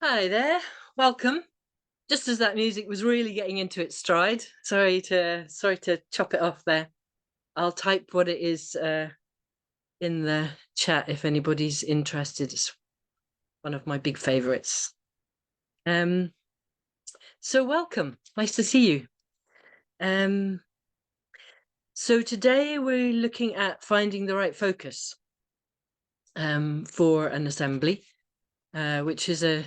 Hi there, welcome. Just as that music was really getting into its stride, sorry to chop it off there. I'll type what it is in the chat if anybody's interested. It's one of my big favorites. So welcome, nice to see you. So today we're looking at finding the right focus for an assembly, which is a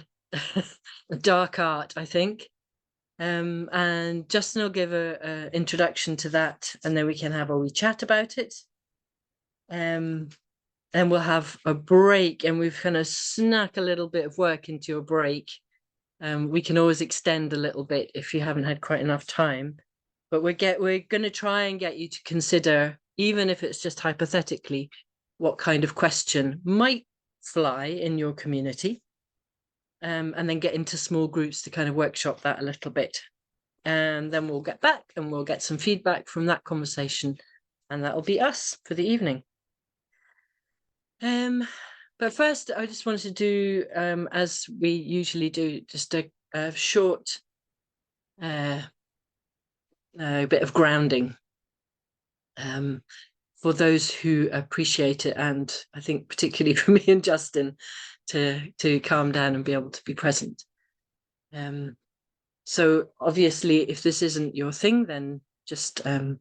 dark art, I think. And Justin will give a introduction to that, and then we can have a wee chat about it. And we'll have a break, and we've kind of snuck a little bit of work into a break. We can always extend a little bit if you haven't had quite enough time, but we're going to try and get you to consider, even if it's just hypothetically, what kind of question might fly in your community, and then get into small groups to kind of workshop that a little bit. And then we'll get back and we'll get some feedback from that conversation, and that'll be us for the evening. But first, I just wanted to do, as we usually do, just a short bit of grounding for those who appreciate it, and I think particularly for me and Justin to calm down and be able to be present. So obviously, if this isn't your thing, then just do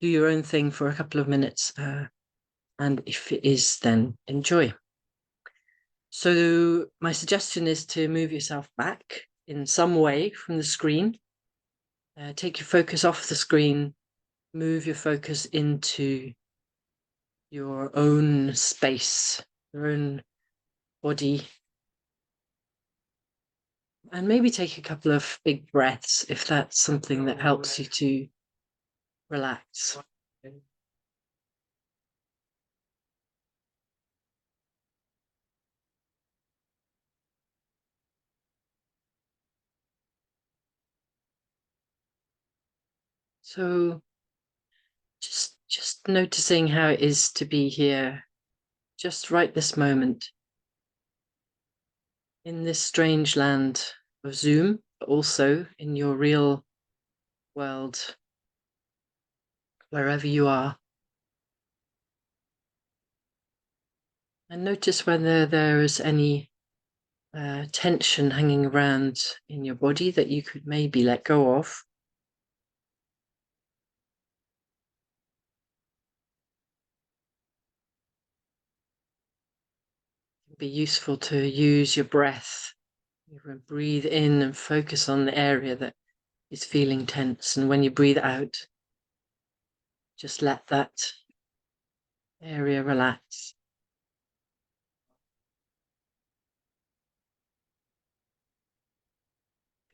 your own thing for a couple of minutes. And if it is, then enjoy. So my suggestion is to move yourself back in some way from the screen. Take your focus off the screen, move your focus into your own space, your own body. And maybe take a couple of big breaths if that's something that helps you to relax. So just noticing how it is to be here, just right this moment, in this strange land of Zoom, but also in your real world, wherever you are. And notice whether there is any tension hanging around in your body that you could maybe let go of. It'd be useful to use your breath. You can breathe in and focus on the area that is feeling tense. And when you breathe out, just let that area relax.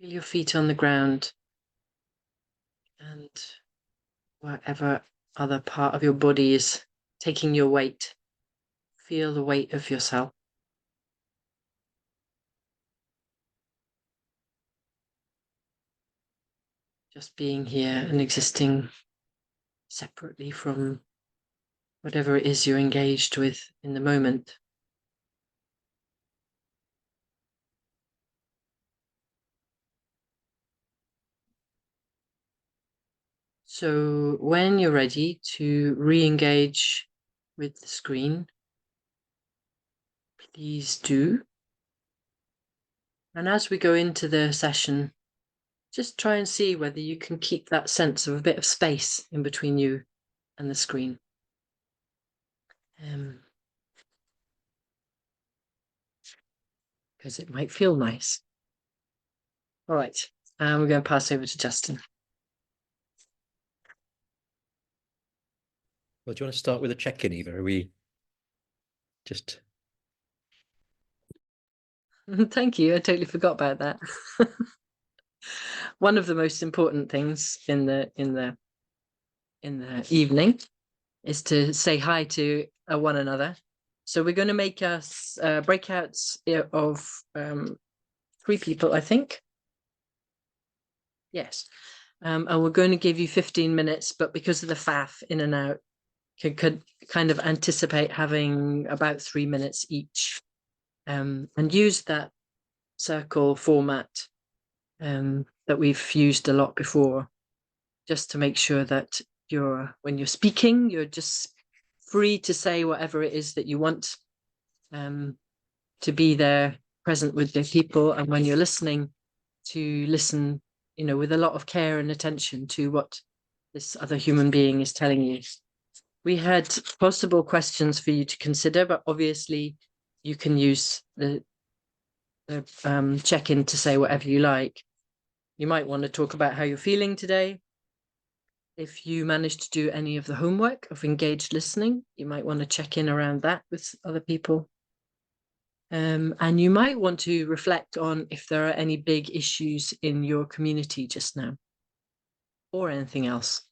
Feel your feet on the ground, and whatever other part of your body is taking your weight, feel the weight of yourself. Just being here and existing separately from whatever it is you're engaged with in the moment. So when you're ready to re-engage with the screen, please do. And as we go into the session, just try and see whether you can keep that sense of a bit of space in between you and the screen. Because it might feel nice. All right, and we're going to pass over to Justin. Well, do you want to start with a check-in, Eva? Are we just... Thank you. I totally forgot about that. One of the most important things in the evening is to say hi to one another. So we're going to make us breakouts of 3 people, I think. Yes. And we're going to give you 15 minutes, but because of the faff in and out, could kind of anticipate having about 3 minutes each, and use that circle format that we've used a lot before, just to make sure that when you're speaking, you're just free to say whatever it is that you want, to be there present with the people, and when you're listening, to listen, with a lot of care and attention to what this other human being is telling you. We had possible questions for you to consider, but obviously you can use the check-in to say whatever you like. You might want to talk about how you're feeling today. If you manage to do any of the homework of engaged listening, you might want to check in around that with other people. And you might want to reflect on if there are any big issues in your community just now, or anything else.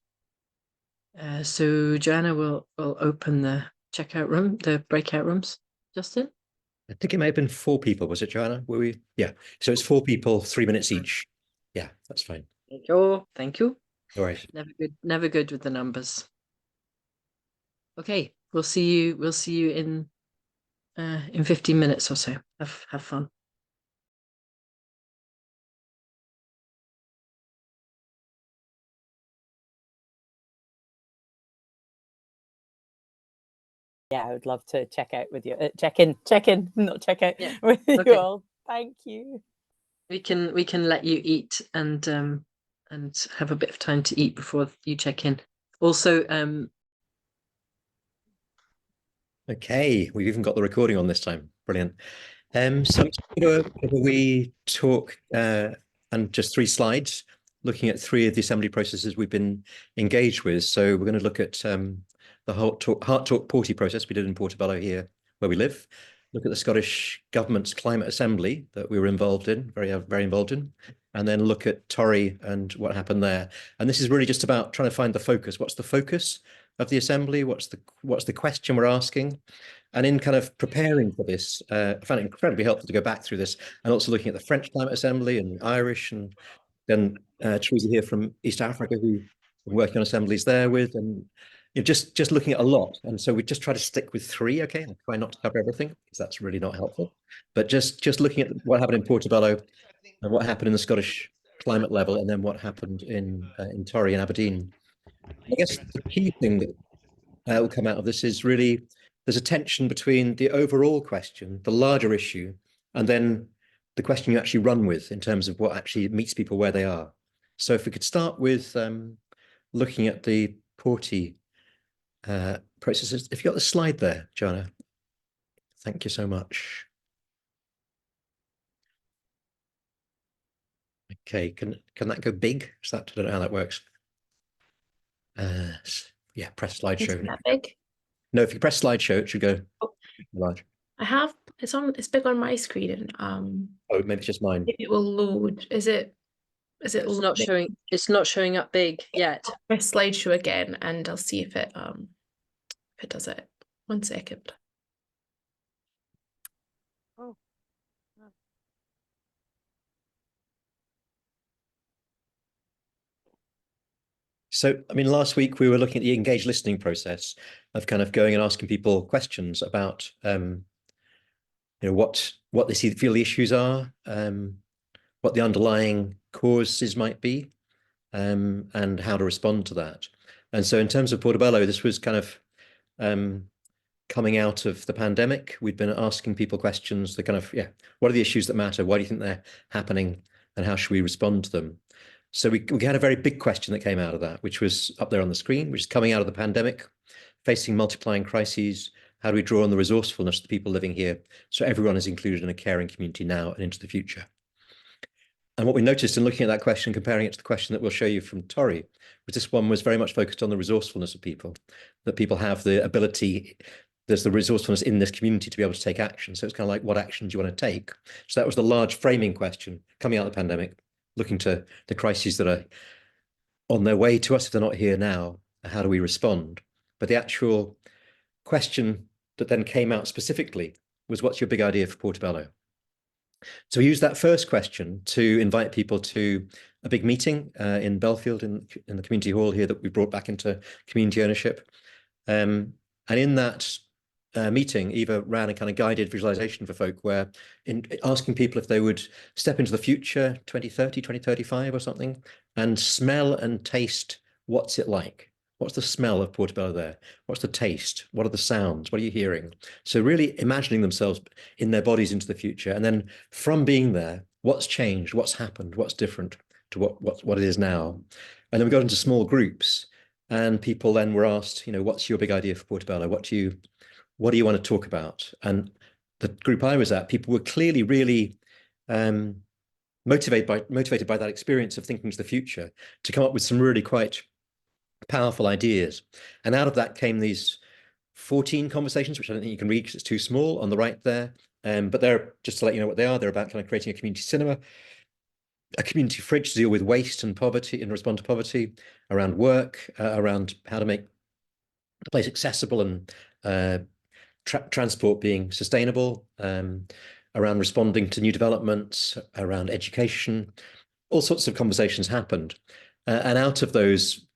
So Joanna will open the checkout room, the breakout rooms. Justin? I think it may have been 4 people, was it, Joanna? Were we? Yeah. So it's 4 people, 3 minutes each. Yeah, that's fine. Thank you. Thank you. All right. Never good with the numbers. Okay, we'll see you in 15 minutes or so. Have fun. Yeah, I would love to check out with you. Check in, not check out with you all. Thank you. We can let you eat and have a bit of time to eat before you check in. Also, okay, we've even got the recording on this time. Brilliant. So we talk and just 3 slides, looking at 3 of the assembly processes we've been engaged with. So we're going to look at the Heart Talk Porty process we did in Portobello here, where we live. Look at the Scottish Government's Climate Assembly that we were involved in, very involved in, and then look at Torry and what happened there. And this is really just about trying to find the focus. What's the focus of the assembly? What's the question we're asking? And in kind of preparing for this, I found it incredibly helpful to go back through this, and also looking at the French Climate Assembly and the Irish, and then Teresa here from East Africa, who I'm working on assemblies there with, and just looking at a lot. And so we just try to stick with 3. Okay, I try not to cover everything because that's really not helpful. But just looking at what happened in Portobello and what happened in the Scottish climate level, and then what happened in Torry and Aberdeen. I guess the key thing that will come out of this is really there's a tension between the overall question, the larger issue, and then the question you actually run with in terms of what actually meets people where they are. So if we could start with looking at the Porty processes. If you got the slide there, Joanna, thank you so much. Okay, can that go big? Is that, I don't know how that works. Yeah, press slideshow. Is that big? No, if you press slideshow, it should go large. It's big on my screen, and oh, maybe it's just mine. maybe it will load. Is it it's not showing up big yet. press slideshow again, and I'll see if it does it. 1 second. Oh. So, I mean, last week we were looking at the engaged listening process of kind of going and asking people questions about, what they feel the issues are, what the underlying causes might be, and how to respond to that. And so in terms of Portobello, this was kind of coming out of the pandemic. We'd been asking people questions, the kind of, what are the issues that matter? Why do you think they're happening? And how should we respond to them? So we had a very big question that came out of that, which was up there on the screen, which is coming out of the pandemic, facing multiplying crises. How do we draw on the resourcefulness of the people living here so everyone is included in a caring community now and into the future? And what we noticed in looking at that question, comparing it to the question that we'll show you from Torry, was this one was very much focused on the resourcefulness of people, that people have the ability, there's the resourcefulness in this community to be able to take action. So it's kind of like, what action do you want to take? So that was the large framing question coming out of the pandemic, looking to the crises that are on their way to us if they're not here now. How do we respond? But the actual question that then came out specifically was, what's your big idea for Portobello? So we used that first question to invite people to a big meeting in Belfield in the community hall here that we brought back into community ownership. And in that meeting, Eva ran a kind of guided visualization for folk where in asking people if they would step into the future, 2030, 2035 or something, and smell and taste what's it like. What's the smell of Portobello there? What's the taste? What are the sounds? What are you hearing? So really imagining themselves in their bodies into the future. And then from being there, what's changed? What's happened? What's different to what it is now? And then we got into small groups, and people then were asked, you know, what's your big idea for Portobello? What do you want to talk about? And the group I was at, people were clearly really motivated by that experience of thinking to the future to come up with some really quite powerful ideas. And out of that came these 14 conversations, which I don't think you can read because it's too small on the right there. But they're, just to let you know what they are, they're about kind of creating a community cinema, a community fridge to deal with waste and poverty and respond to poverty, around work, around how to make the place accessible and transport being sustainable, around responding to new developments, around education. All sorts of conversations happened. And out of those,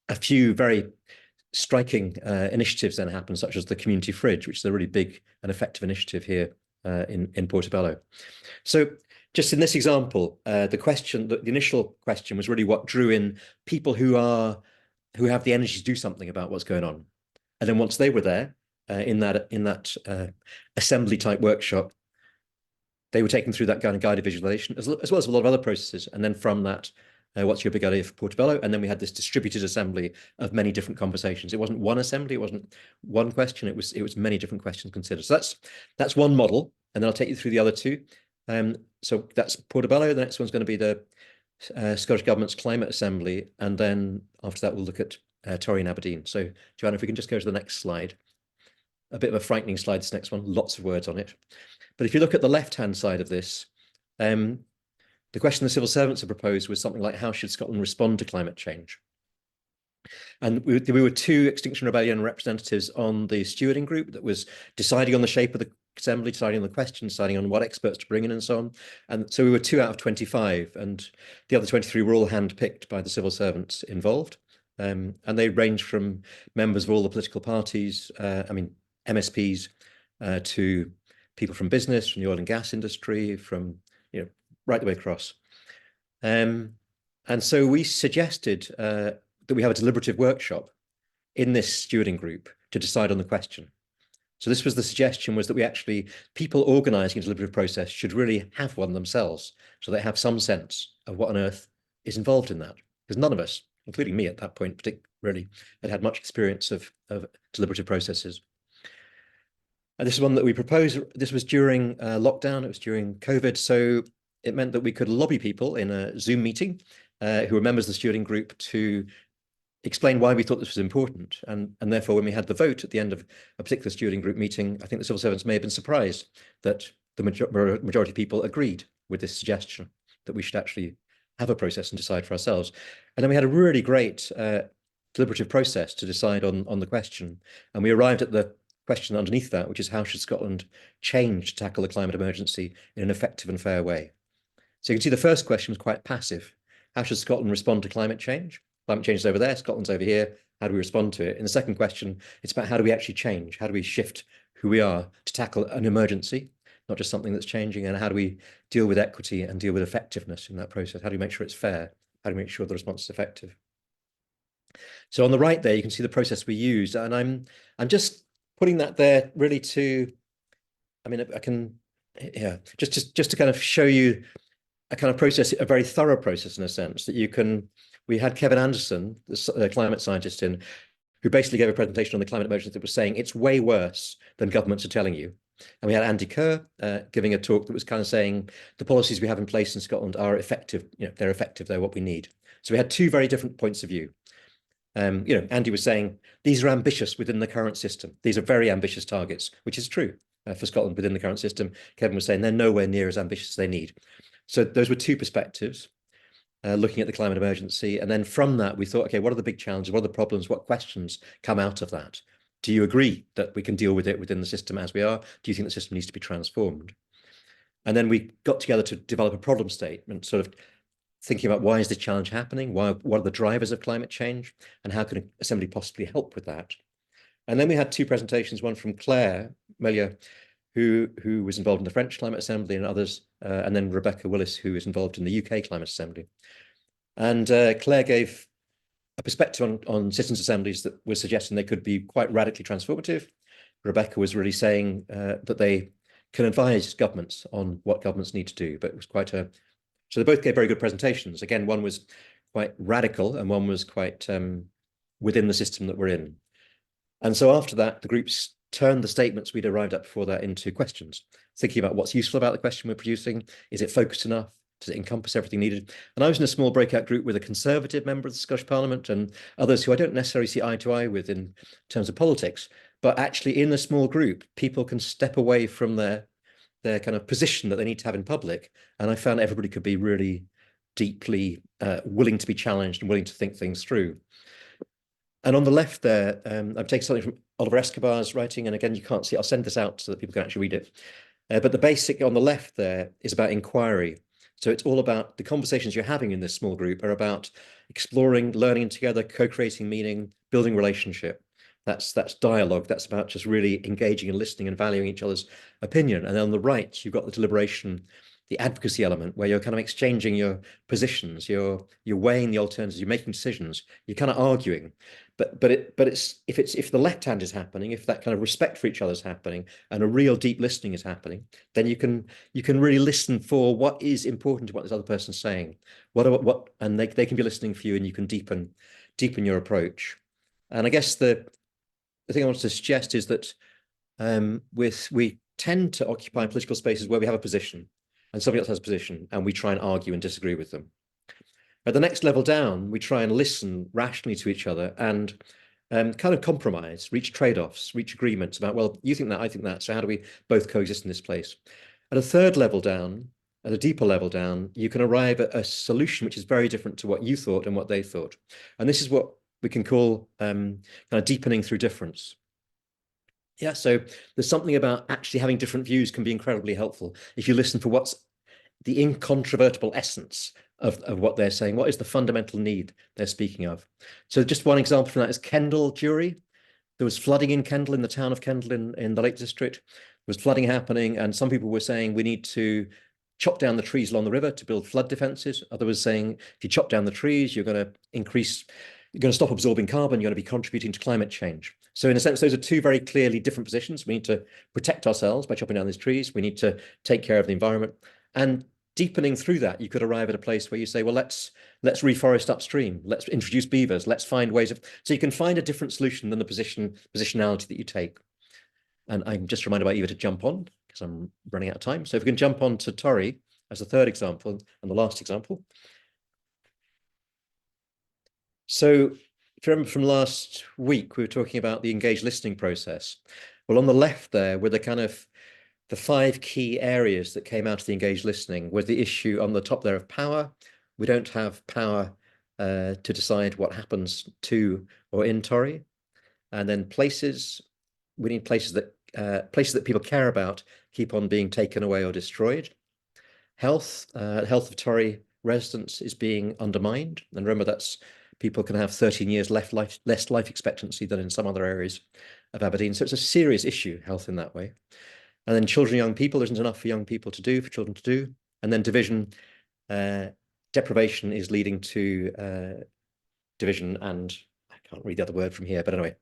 a few very striking initiatives then happened, such as the community fridge, which is a really big and effective initiative here in Portobello. So just in this example, the initial question was really what drew in people who have the energy to do something about what's going on. And then once they were there in that assembly type workshop, they were taken through that kind of guided visualization, as well as a lot of other processes. And then from that, what's your big idea for Portobello? And then we had this distributed assembly of many different conversations. It wasn't one assembly, it wasn't one question, it was many different questions considered. So that's one model, and then I'll take you through the other two. So that's Portobello. The next one's going to be the Scottish Government's Climate Assembly, and then after that we'll look at Torry and Aberdeen. So Joanna, if we can just go to the next slide. A bit of a frightening slide, this next one, lots of words on it. But if you look at the left-hand side of this, the question the civil servants have proposed was something like, how should Scotland respond to climate change? And we were two Extinction Rebellion representatives on the stewarding group that was deciding on the shape of the assembly, deciding on the questions, deciding on what experts to bring in and so on. And so we were 2 out of 25, and the other 23 were all handpicked by the civil servants involved. And they range from members of all the political parties, MSPs, to people from business, from the oil and gas industry, from right the way across. And so we suggested that we have a deliberative workshop in this stewarding group to decide on the question. So this was the suggestion, was that we actually, people organising a deliberative process should really have one themselves, so they have some sense of what on earth is involved in that. Because none of us, including me at that point, particularly, had much experience of deliberative processes. And this is one that we proposed. This was during lockdown. It was during COVID. So it meant that we could lobby people in a Zoom meeting who were members of the stewarding group to explain why we thought this was important. And therefore, when we had the vote at the end of a particular stewarding group meeting, I think the civil servants may have been surprised that the majority of people agreed with this suggestion that we should actually have a process and decide for ourselves. And then we had a really great deliberative process to decide on the question. And we arrived at the question underneath that, which is, how should Scotland change to tackle the climate emergency in an effective and fair way? So you can see the first question was quite passive. How should Scotland respond to climate change? Climate change is over there, Scotland's over here. How do we respond to it? In the second question, it's about how do we actually change? How do we shift who we are to tackle an emergency, not just something that's changing? And how do we deal with equity and deal with effectiveness in that process? How do we make sure it's fair? How do we make sure the response is effective? So on the right there, you can see the process we used. And I'm just putting that there really to, just to kind of show you a kind of process, a very thorough process in a sense that you can. We had Kevin Anderson, the climate scientist, who basically gave a presentation on the climate emergency that was saying it's way worse than governments are telling you. And we had Andy Kerr giving a talk that was kind of saying the policies we have in place in Scotland are effective. They're effective. They're what we need. So we had two very different points of view. Andy was saying these are ambitious within the current system. These are very ambitious targets, which is true for Scotland within the current system. Kevin was saying they're nowhere near as ambitious as they need. So those were two perspectives, looking at the climate emergency. And then from that, we thought, okay, what are the big challenges? What are the problems? What questions come out of that? Do you agree that we can deal with it within the system as we are? Do you think the system needs to be transformed? And then we got together to develop a problem statement, sort of thinking about why is this challenge happening? What are the drivers of climate change? And how can Assembly possibly help with that? And then we had two presentations, one from Claire Melier, who was involved in the French Climate Assembly and others, and then Rebecca Willis, who is involved in the UK Climate Assembly. And Claire gave a perspective on citizens' assemblies that was suggesting they could be quite radically transformative. Rebecca was really saying that they can advise governments on what governments need to do, but it was quite a, so they both gave very good presentations. Again, one was quite radical and one was quite within the system that we're in. And so after that, the groups turned the statements we'd arrived at before that into questions, thinking about what's useful about the question we're producing. Is it focused enough? Does it encompass everything needed? And I was in a small breakout group with a Conservative member of the Scottish Parliament and others who I don't necessarily see eye to eye with in terms of politics, but actually in the small group, people can step away from their kind of position that they need to have in public. And I found everybody could be really deeply willing to be challenged and willing to think things through. And on the left there, I'm taking something from Oliver Escobar's writing, and again, you can't see, I'll send this out so that people can actually read it. But the basic on the left there is about inquiry. So it's all about the conversations you're having in this small group are about exploring, learning together, co-creating meaning, building relationship. That's dialogue. That's about just really engaging and listening and valuing each other's opinion. And then on the right, you've got the deliberation, the advocacy element, where you're kind of exchanging your positions, you're weighing the alternatives, you're making decisions, you're kind of arguing. But if the left hand is happening, if that kind of respect for each other is happening, and a real deep listening is happening, then you can really listen for what is important to what this other person's saying. And they can be listening for you, and you can deepen your approach. And I guess the thing I wanted to suggest is that we tend to occupy political spaces where we have a position and somebody else has a position, and we try and argue and disagree with them. At the next level down, we try and listen rationally to each other and kind of compromise, reach trade-offs, reach agreements about, well, you think that, I think that, so how do we both coexist in this place? At a third level down, at a deeper level down, you can arrive at a solution which is very different to what you thought and what they thought. And this is what we can call kind of deepening through difference. Yeah, so there's something about actually having different views can be incredibly helpful if you listen for what's the incontrovertible essence of what they're saying. What is the fundamental need they're speaking of? So just one example from that is Kendal Jury. There was flooding in Kendal, in the town of Kendal in the Lake District. There was flooding happening, and some people were saying we need to chop down the trees along the river to build flood defenses. Others were saying if you chop down the trees, you're going to stop absorbing carbon, you're going to be contributing to climate change. So in a sense, those are two very clearly different positions. We need to protect ourselves by chopping down these trees. We need to take care of the environment. And deepening through that, you could arrive at a place where you say, well, let's reforest upstream. Let's introduce beavers. Let's find ways of, so you can find a different solution than the positionality that you take. And I'm just reminded by Eva to jump on because I'm running out of time. So if we can jump on to Tori as the third example and the last example. So if you remember from last week, we were talking about the engaged listening process. Well, on the left there were the 5 key areas that came out of the engaged listening was the issue on the top there of power. We don't have power to decide what happens to or in Tori. And then places, we need places that people care about keep on being taken away or destroyed. Health of Tori residents is being undermined. And remember, that's people can have 13 years less life expectancy than in some other areas of Aberdeen. So it's a serious issue, health in that way. And then children, young people, there isn't enough for young people to do, for children to do. And then division, deprivation is leading to division and, I can't read the other word from here, but anyway,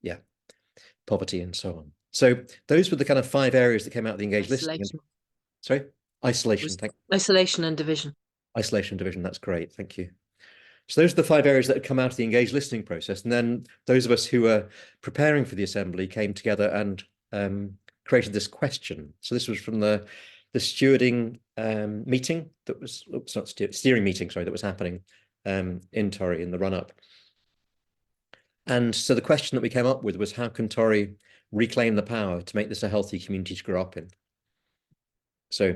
yeah, poverty and so on. So those were the kind of 5 areas that came out of the engaged listening. Sorry? Isolation. Isolation and division. Isolation and division, that's great, thank you. So those are the 5 areas that had come out of the engaged listening process. And then those of us who were preparing for the assembly came together and created this question. So this was from the stewarding meeting that was, not steering meeting, sorry, that was happening in Tori in the run-up. And so the question that we came up with was, how can Tori reclaim the power to make this a healthy community to grow up in? So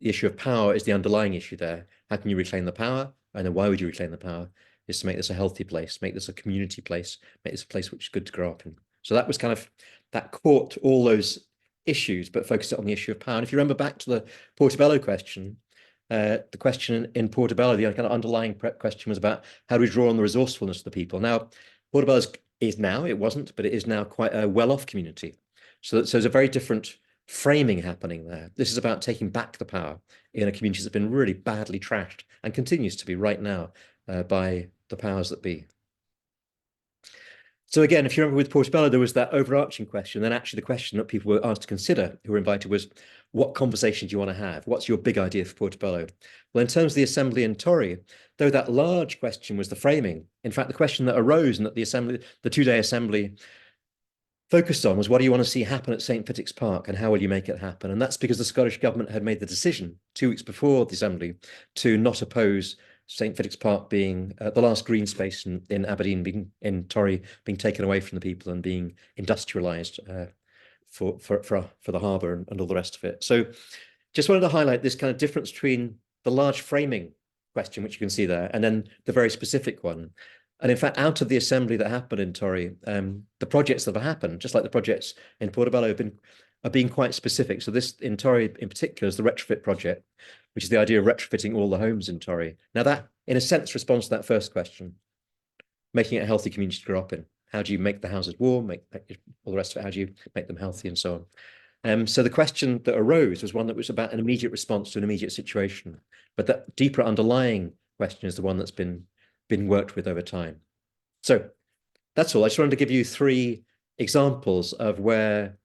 the issue of power is the underlying issue there. How can you reclaim the power? And then why would you reclaim the power? Is to make this a healthy place, make this a community place, make this a place which is good to grow up in. So that was kind of, that caught all those issues, but focused on the issue of power. And if you remember back to the Portobello question, the question in Portobello, the kind of underlying question was about how do we draw on the resourcefulness of the people? Now, Portobello's is now, it wasn't, but it is now quite a well-off community. So there's a very different framing happening there. This is about taking back the power in a community that's been really badly trashed and continues to be right now by the powers that be. So again, if you remember with Portobello, there was that overarching question. Then actually the question that people were asked to consider who were invited was, what conversation do you want to have? What's your big idea for Portobello? Well, in terms of the Assembly and Tory, though that large question was the framing, in fact, the question that arose and that the Assembly, the two-day Assembly focused on was, what do you want to see happen at St. Fittick's Park and how will you make it happen? And that's because the Scottish Government had made the decision 2 weeks before the Assembly to not oppose St. Fittick's Park being the last green space in Aberdeen, in Torry, being taken away from the people and being industrialised for the harbour and all the rest of it. So just wanted to highlight this kind of difference between the large framing question, which you can see there, and then the very specific one. And in fact, out of the assembly that happened in Torry, the projects that have happened, just like the projects in Portobello, are being quite specific. So this in Torry in particular is the retrofit project, which is the idea of retrofitting all the homes in Torry. Now that, in a sense, responds to that first question, making it a healthy community to grow up in. How do you make the houses warm, make all the rest of it, how do you make them healthy and so on? So the question that arose was one that was about an immediate response to an immediate situation. But that deeper underlying question is the one that's been worked with over time. So that's all. I just wanted to give you 3 examples of where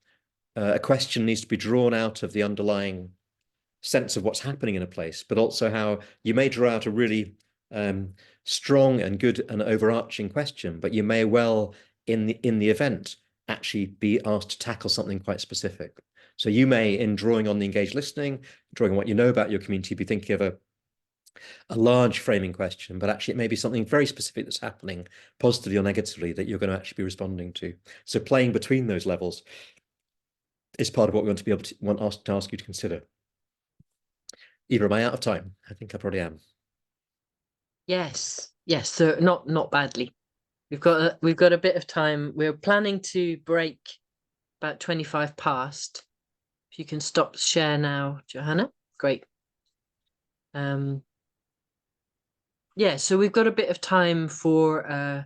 a question needs to be drawn out of the underlying sense of what's happening in a place, but also how you may draw out a really strong and good and overarching question, but you may well in the event actually be asked to tackle something quite specific. So you may, in drawing on the engaged listening, drawing on what you know about your community, be thinking of a large framing question, but actually it may be something very specific that's happening positively or negatively that you're going to actually be responding to. So playing between those levels is part of what we want to be able to ask you to consider. Eva, am I out of time? I think I probably am. Yes, so not badly. We've got a bit of time. We're planning to break about 25 past. If you can stop share now, Johanna, great. Yeah, so we've got a bit of time for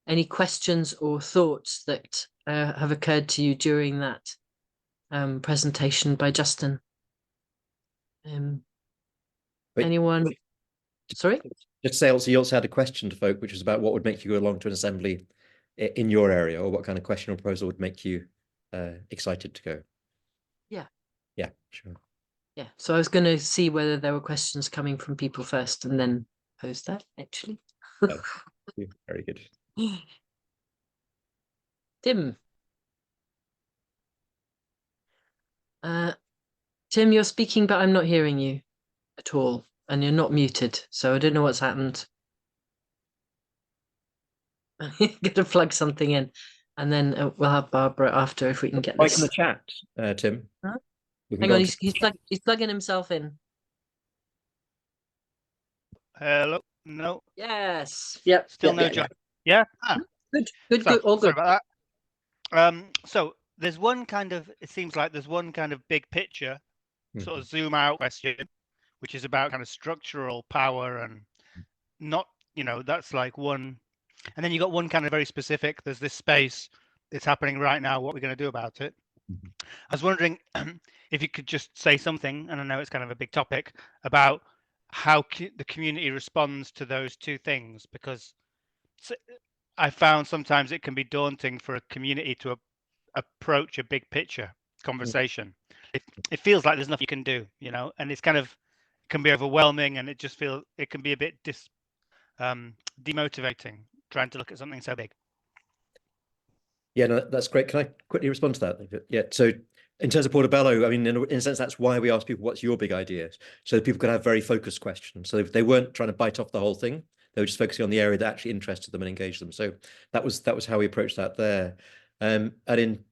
any questions or thoughts that have occurred to you during that presentation by Justin. Anyone? Sorry? Just say also, you also had a question to folk, which was about what would make you go along to an assembly in your area, or what kind of question or proposal would make you excited to go. Yeah, sure. Yeah, so I was going to see whether there were questions coming from people first and then pose that, actually. Oh, very good. Tim. Tim, you're speaking, but I'm not hearing you at all, and you're not muted, so I don't know what's happened. Gotta plug something in, and then we'll have Barbara after if we can get this. Like in the chat, Tim. Huh? Hang on, he's plugging himself in. Hello. No. Yes. Yep. Still no job. Yeah. Good. All good. Sorry about that. So there's one kind of. It seems like there's one kind of big picture, sort of zoom out question, which is about kind of structural power and not. That's like one. And then you got one kind of very specific. There's this space. It's happening right now. What are we going to do about it? I was wondering if you could just say something, and I know it's kind of a big topic, about how the community responds to those two things, because I found sometimes it can be daunting for a community to approach a big picture conversation. It feels like there's nothing you can do, and it's kind of can be overwhelming, and it just feels it can be a bit demotivating trying to look at something so big. Yeah, no, that's great. Can I quickly respond to that? Yeah, so in terms of Portobello, I mean, in a sense, that's why we ask people, what's your big idea? So that people could have very focused questions. So they weren't trying to bite off the whole thing. They were just focusing on the area that actually interested them and engaged them. So that was how we approached that there. And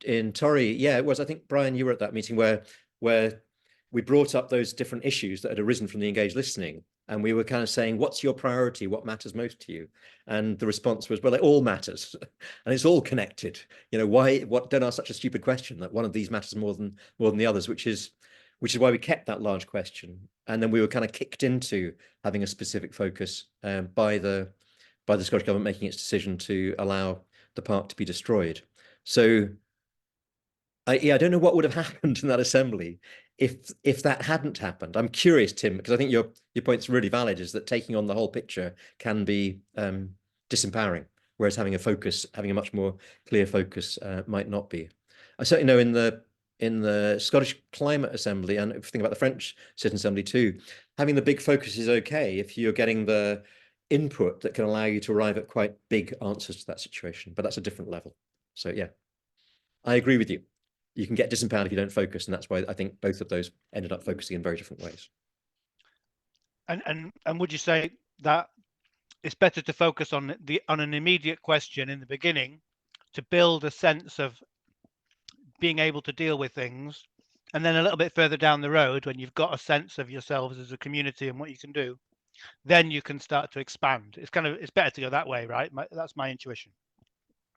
in Torry, yeah, it was, I think, Brian, you were at that meeting where we brought up those different issues that had arisen from the engaged listening. And we were kind of saying, what's your priority? What matters most to you? And the response was, well, it all matters. And it's all connected. Don't ask such a stupid question that one of these matters more than the others, which is why we kept that large question. And then we were kind of kicked into having a specific focus by the Scottish Government making its decision to allow the park to be destroyed. So I don't know what would have happened in that assembly if that hadn't happened. I'm curious, Tim, because I think your point's really valid, is that taking on the whole picture can be disempowering, whereas having a much more clear focus might not be. I certainly know in the Scottish Climate Assembly, and if you think about the French Citizen Assembly too, having the big focus is okay if you're getting the input that can allow you to arrive at quite big answers to that situation, but that's a different level. So yeah, I agree with you. You can get disempowered if you don't focus, and that's why I think both of those ended up focusing in very different ways. And would you say that it's better to focus on an immediate question in the beginning to build a sense of being able to deal with things, and then a little bit further down the road, when you've got a sense of yourselves as a community and what you can do, then you can start to expand? It's better to go that way, right? That's my intuition.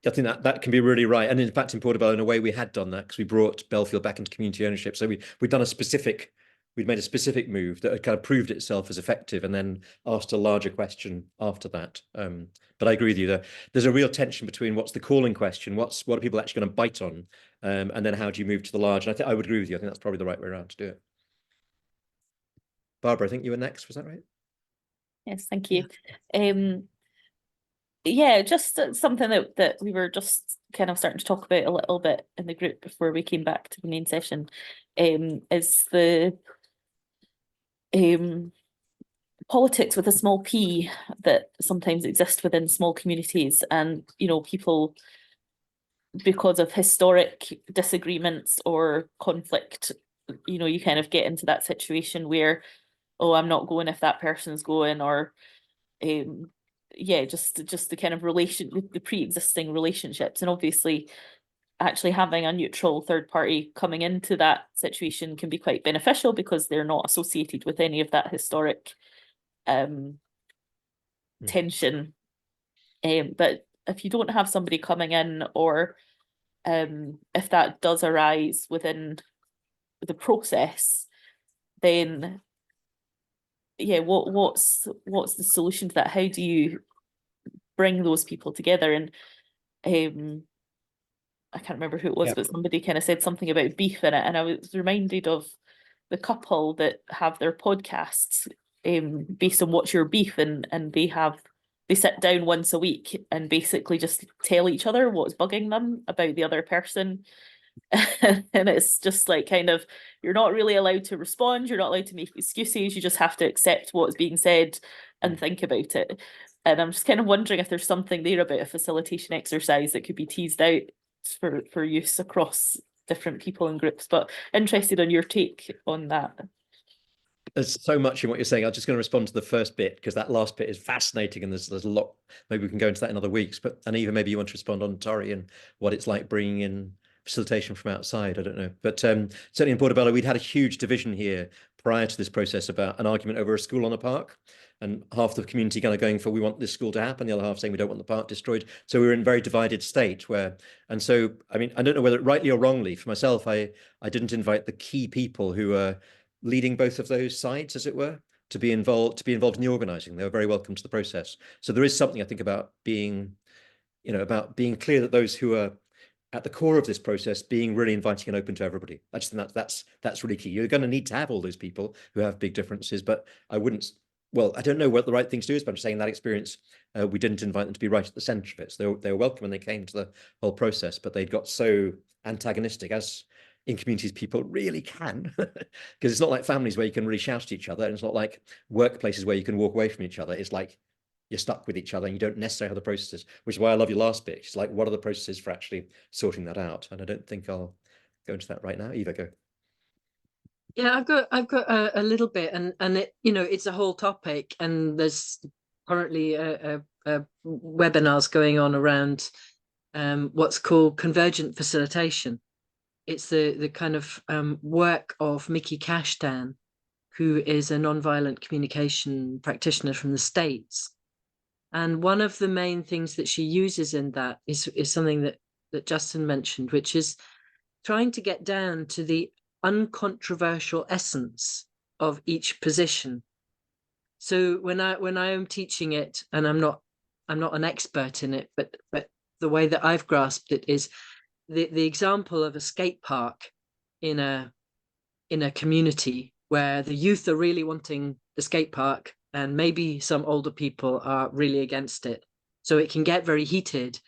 I think that can be really right. And in fact, in Portobello, in a way, we had done that because we brought Belfield back into community ownership. So we'd made a specific move that had kind of proved itself as effective, and then asked a larger question after that. But I agree with you, there's a real tension between what's the calling question, what are people actually going to bite on, and then how do you move to the large? And I would agree with you. I think that's probably the right way around to do it. Barbara, I think you were next. Was that right? Yes, thank you. Yeah, just something that we were just kind of starting to talk about a little bit in the group before we came back to the main session, is the politics with a small p that sometimes exist within small communities, and people, because of historic disagreements or conflict, you kind of get into that situation where, oh, I'm not going if that person's going, or yeah, just the kind of the pre-existing relationships. And obviously actually having a neutral third party coming into that situation can be quite beneficial because they're not associated with any of that historic tension. But if you don't have somebody coming in, or if that does arise within the process, then yeah, what's the solution to that? How do you bring those people together? And I can't remember who it was, but somebody kind of said something about beef in it, and I was reminded of the couple that have their podcasts based on What's Your Beef, and they sit down once a week and basically just tell each other what's bugging them about the other person. And it's just like, kind of, you're not really allowed to respond, you're not allowed to make excuses, you just have to accept what's being said and think about it. And I'm just kind of wondering if there's something there about a facilitation exercise that could be teased out for use across different people and groups. But interested on your take on that. There's so much in what you're saying. I'm just going to respond to the first bit, because that last bit is fascinating, and there's a lot. Maybe we can go into that in other weeks. But Eva, maybe you want to respond on Torri and what it's like bringing in facilitation from outside. I don't know, but certainly in Portobello, we'd had a huge division here prior to this process about an argument over a school on a park, and half the community kind of going for, we want this school to happen, the other half saying we don't want the park destroyed. So we were in a very divided state and so, I mean, I don't know whether rightly or wrongly, for myself, I didn't invite the key people who are leading both of those sides, as it were, to be involved in the organizing. They were very welcome to the process. So there is something, I think, about being clear that those who are at the core of this process being really inviting and open to everybody. I just think that's really key. You're going to need to have all those people who have big differences, but I don't know what the right thing to do is, but I'm just saying that experience, we didn't invite them to be right at the center of it. So they were welcome when they came to the whole process, but they'd got so antagonistic, as in communities people really can, because it's not like families where you can really shout at each other, and it's not like workplaces where you can walk away from each other. It's like you're stuck with each other and you don't necessarily have the processes, which is why I love your last bit. It's like, what are the processes for actually sorting that out? And I don't think I'll go into that right now. Eva, go. Yeah, I've got a little bit, and it, it's a whole topic, and there's currently a webinars going on around what's called convergent facilitation. It's the kind of work of Mickey Cashdan, who is a nonviolent communication practitioner from the States. And one of the main things that she uses in that is something that Justin mentioned, which is trying to get down to the uncontroversial essence of each position. So when I am teaching it, and I'm not an expert in it, but the way that I've grasped it is the example of a skate park in a community where the youth are really wanting the skate park and maybe some older people are really against it. So it can get very heated.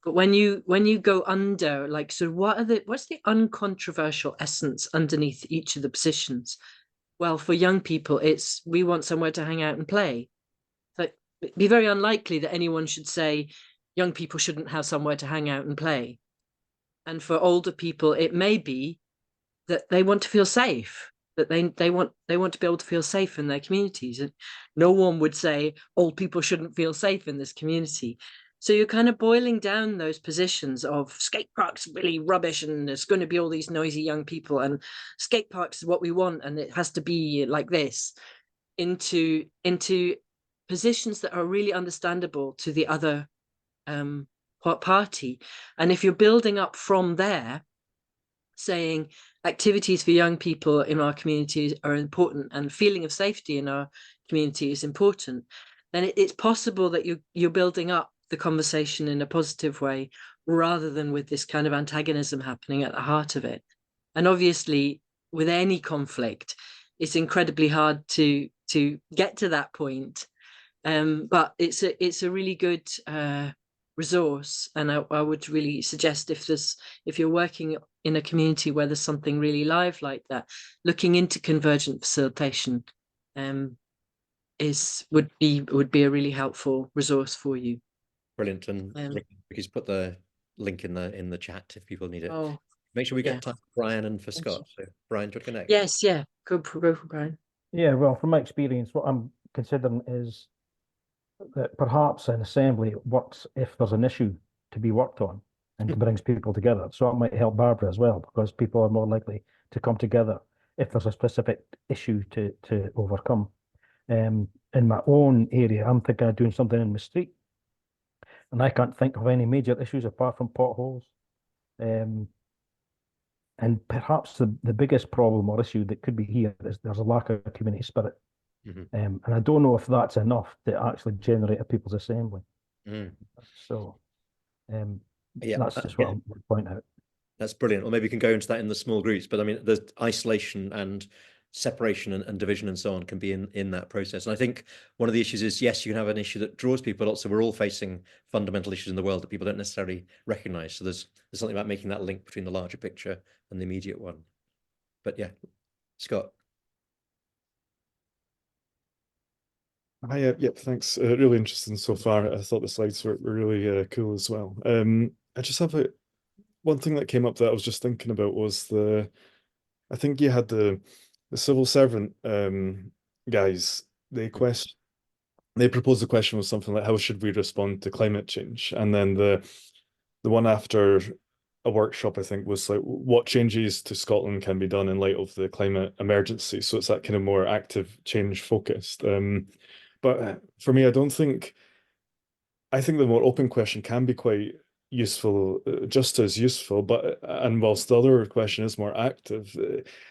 But when you go under, like, so what's the uncontroversial essence underneath each of the positions? Well, for young people, it's we want somewhere to hang out and play. So it'd be very unlikely that anyone should say young people shouldn't have somewhere to hang out and play. And for older people, it may be that they want to feel safe, that they want to be able to feel safe in their communities. And no one would say old people shouldn't feel safe in this community. So you're kind of boiling down those positions of skate parks really rubbish and there's going to be all these noisy young people and skate parks is what we want and it has to be like this, into positions that are really understandable to the other party. And if you're building up from there, saying activities for young people in our communities are important and feeling of safety in our community is important, then it's possible that you're building up the conversation in a positive way rather than with this kind of antagonism happening at the heart of it. And obviously, with any conflict, it's incredibly hard to get to that point. But it's a really good resource, and I would really suggest if you're working in a community where there's something really live like that, looking into convergent facilitation would be a really helpful resource for you. Brilliant. And Ricky's put the link in the chat if people need it. Oh, make sure we get yeah. time for Brian and for Scott. So Brian, do you want to go next? Yes, yeah. Go for Brian. Yeah, well, from my experience, what I'm considering is that perhaps an assembly works if there's an issue to be worked on and brings people together. So it might help Barbara as well, because people are more likely to come together if there's a specific issue to overcome. In my own area, I'm thinking of doing something in my street, and I can't think of any major issues apart from potholes. And perhaps the biggest problem or issue that could be here is there's a lack of community spirit. And I don't know if that's enough to actually generate a people's assembly. So yeah, that's just what I would point out. That's brilliant. Or maybe you can go into that in the small groups. But I mean, the isolation and separation and division and so on can be in that process. And I think one of the issues is, yes, you can have an issue that draws people. Also, we're all facing fundamental issues in the world that people don't necessarily recognize. So there's something about making that link between the larger picture and the immediate one. But yeah, Scott. Hi, yep, thanks. Really interesting so far. I thought the slides were really cool as well. I just have one thing that came up that I was just thinking about was I think you had the civil servant guys. They proposed the question was something like, how should we respond to climate change? And then the one after a workshop, I think, was like, what changes to Scotland can be done in light of the climate emergency? So it's that kind of more active change focused. But for me, I think the more open question can be quite useful, just as useful, and whilst the other question is more active,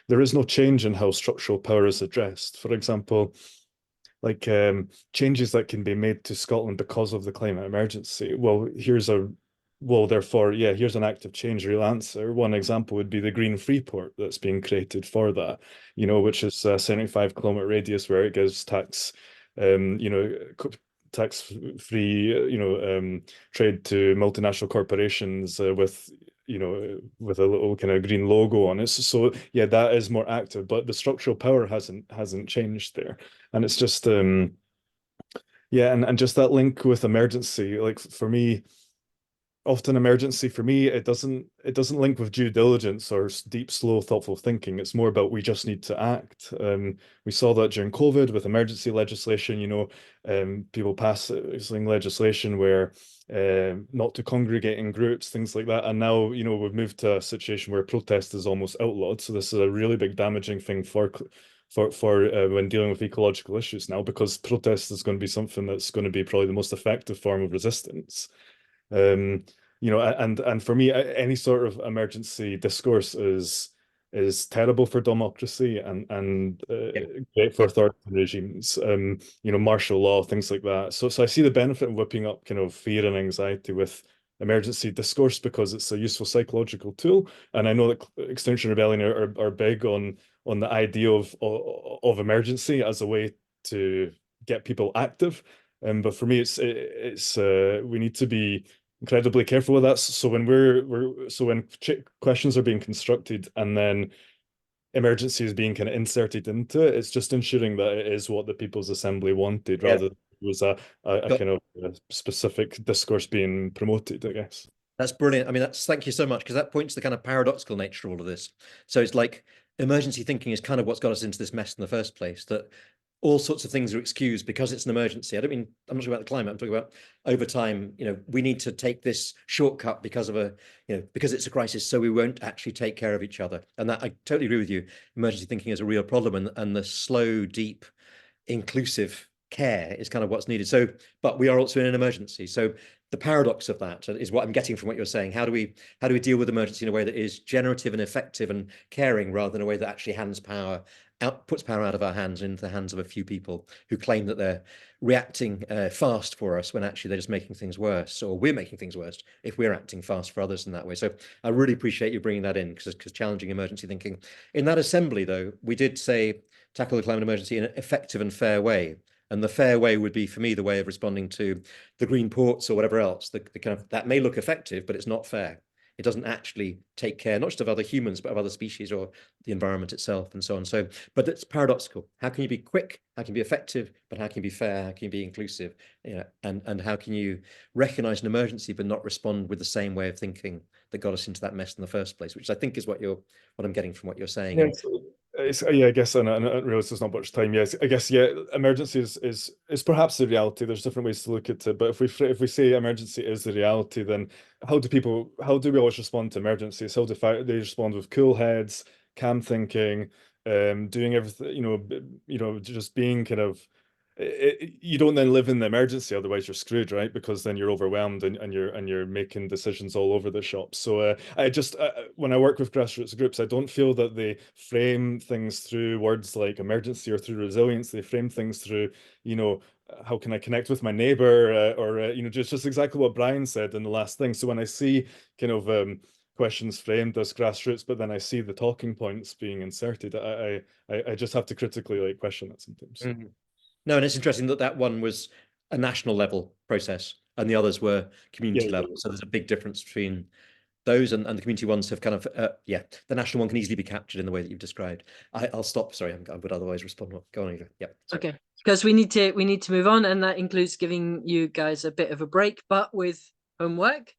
there is no change in how structural power is addressed. For example, like changes that can be made to Scotland because of the climate emergency. Well, here's an active change real answer. One example would be the Green Freeport that's being created for that, which is a 75-kilometre radius where it gives tax-free, trade to multinational corporations with a little kind of green logo on it. So yeah, that is more active, but the structural power hasn't changed there, and it's just and just that link with emergency. Like for me, often emergency for me, it doesn't link with due diligence or deep, slow, thoughtful thinking. It's more about we just need to act. We saw that during COVID with emergency legislation. People passing legislation where not to congregate in groups, things like that. And now we've moved to a situation where protest is almost outlawed. So this is a really big damaging thing for when dealing with ecological issues now, because protest is going to be something that's going to be probably the most effective form of resistance. And for me, any sort of emergency discourse is terrible for democracy and great for authoritarian regimes. Martial law, things like that. So I see the benefit of whipping up kind of fear and anxiety with emergency discourse because it's a useful psychological tool. And I know that Extinction Rebellion are big on the idea of emergency as a way to get people active. But for me, it's we need to be incredibly careful with that. So when when questions are being constructed and then emergency is being kind of inserted into it, it's just ensuring that it is what the People's Assembly wanted, rather than it was a kind of a specific discourse being promoted, I guess. That's brilliant. I mean, thank you so much, because that points to the kind of paradoxical nature of all of this. So it's like emergency thinking is kind of what's got us into this mess in the first place, that all sorts of things are excused because it's an emergency. I'm not talking about the climate. I'm talking about over time, we need to take this shortcut because of because it's a crisis, so we won't actually take care of each other. And that, I totally agree with you. Emergency thinking is a real problem, and the slow, deep, inclusive care is kind of what's needed. So, but we are also in an emergency. So the paradox of that is what I'm getting from what you're saying. How do we deal with emergency in a way that is generative and effective and caring, rather than a way that actually puts power out of our hands into the hands of a few people who claim that they're reacting fast for us, when actually they're just making things worse, or we're making things worse if we're acting fast for others in that way. So I really appreciate you bringing that in, because challenging emergency thinking. In that assembly, though, we did say tackle the climate emergency in an effective and fair way. And the fair way would be, for me, the way of responding to the green ports or whatever else. The kind of, that may look effective, but it's not fair. It doesn't actually take care, not just of other humans, but of other species or the environment itself, and so on. So, but it's paradoxical. How can you be quick? How can you be effective? But how can you be fair? How can you be inclusive? And how can you recognize an emergency but not respond with the same way of thinking that got us into that mess in the first place? Which I think is what I'm getting from what you're saying. Yeah, I guess, and I realize there's not much time. Yes, I guess, yeah, emergency is perhaps the reality. There's different ways to look at it, but if we say emergency is the reality, then how do we always respond to emergencies? How do they respond with cool heads, calm thinking, doing everything, just being kind of. You don't then live in the emergency, otherwise you're screwed, right? Because then you're overwhelmed and you're making decisions all over the shop. So when I work with grassroots groups, I don't feel that they frame things through words like emergency or through resilience. They frame things through, how can I connect with my neighbor, or just exactly what Brian said in the last thing. So when I see kind of questions framed as grassroots, but then I see the talking points being inserted, I just have to critically question that sometimes. Mm-hmm. No, and it's interesting that one was a national level process and the others were community level. So there's a big difference between those, and the community ones have kind of, the national one can easily be captured in the way that you've described. I'll stop. Sorry, I would otherwise respond. Go on, Eva. Yep. Sorry. Okay, because we need to move on, and that includes giving you guys a bit of a break, but with homework.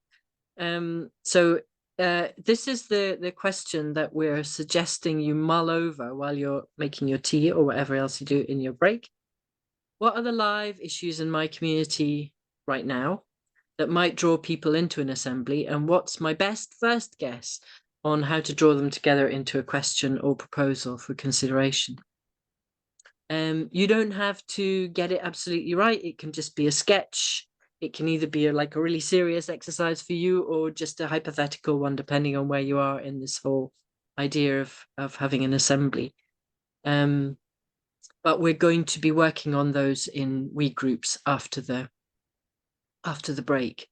So this is the question that we're suggesting you mull over while you're making your tea or whatever else you do in your break. What are the live issues in my community right now that might draw people into an assembly? And what's my best first guess on how to draw them together into a question or proposal for consideration? You don't have to get it absolutely right. It can just be a sketch. It can either be like a really serious exercise for you or just a hypothetical one, depending on where you are in this whole idea of having an assembly. But we're going to be working on those in wee groups after the break.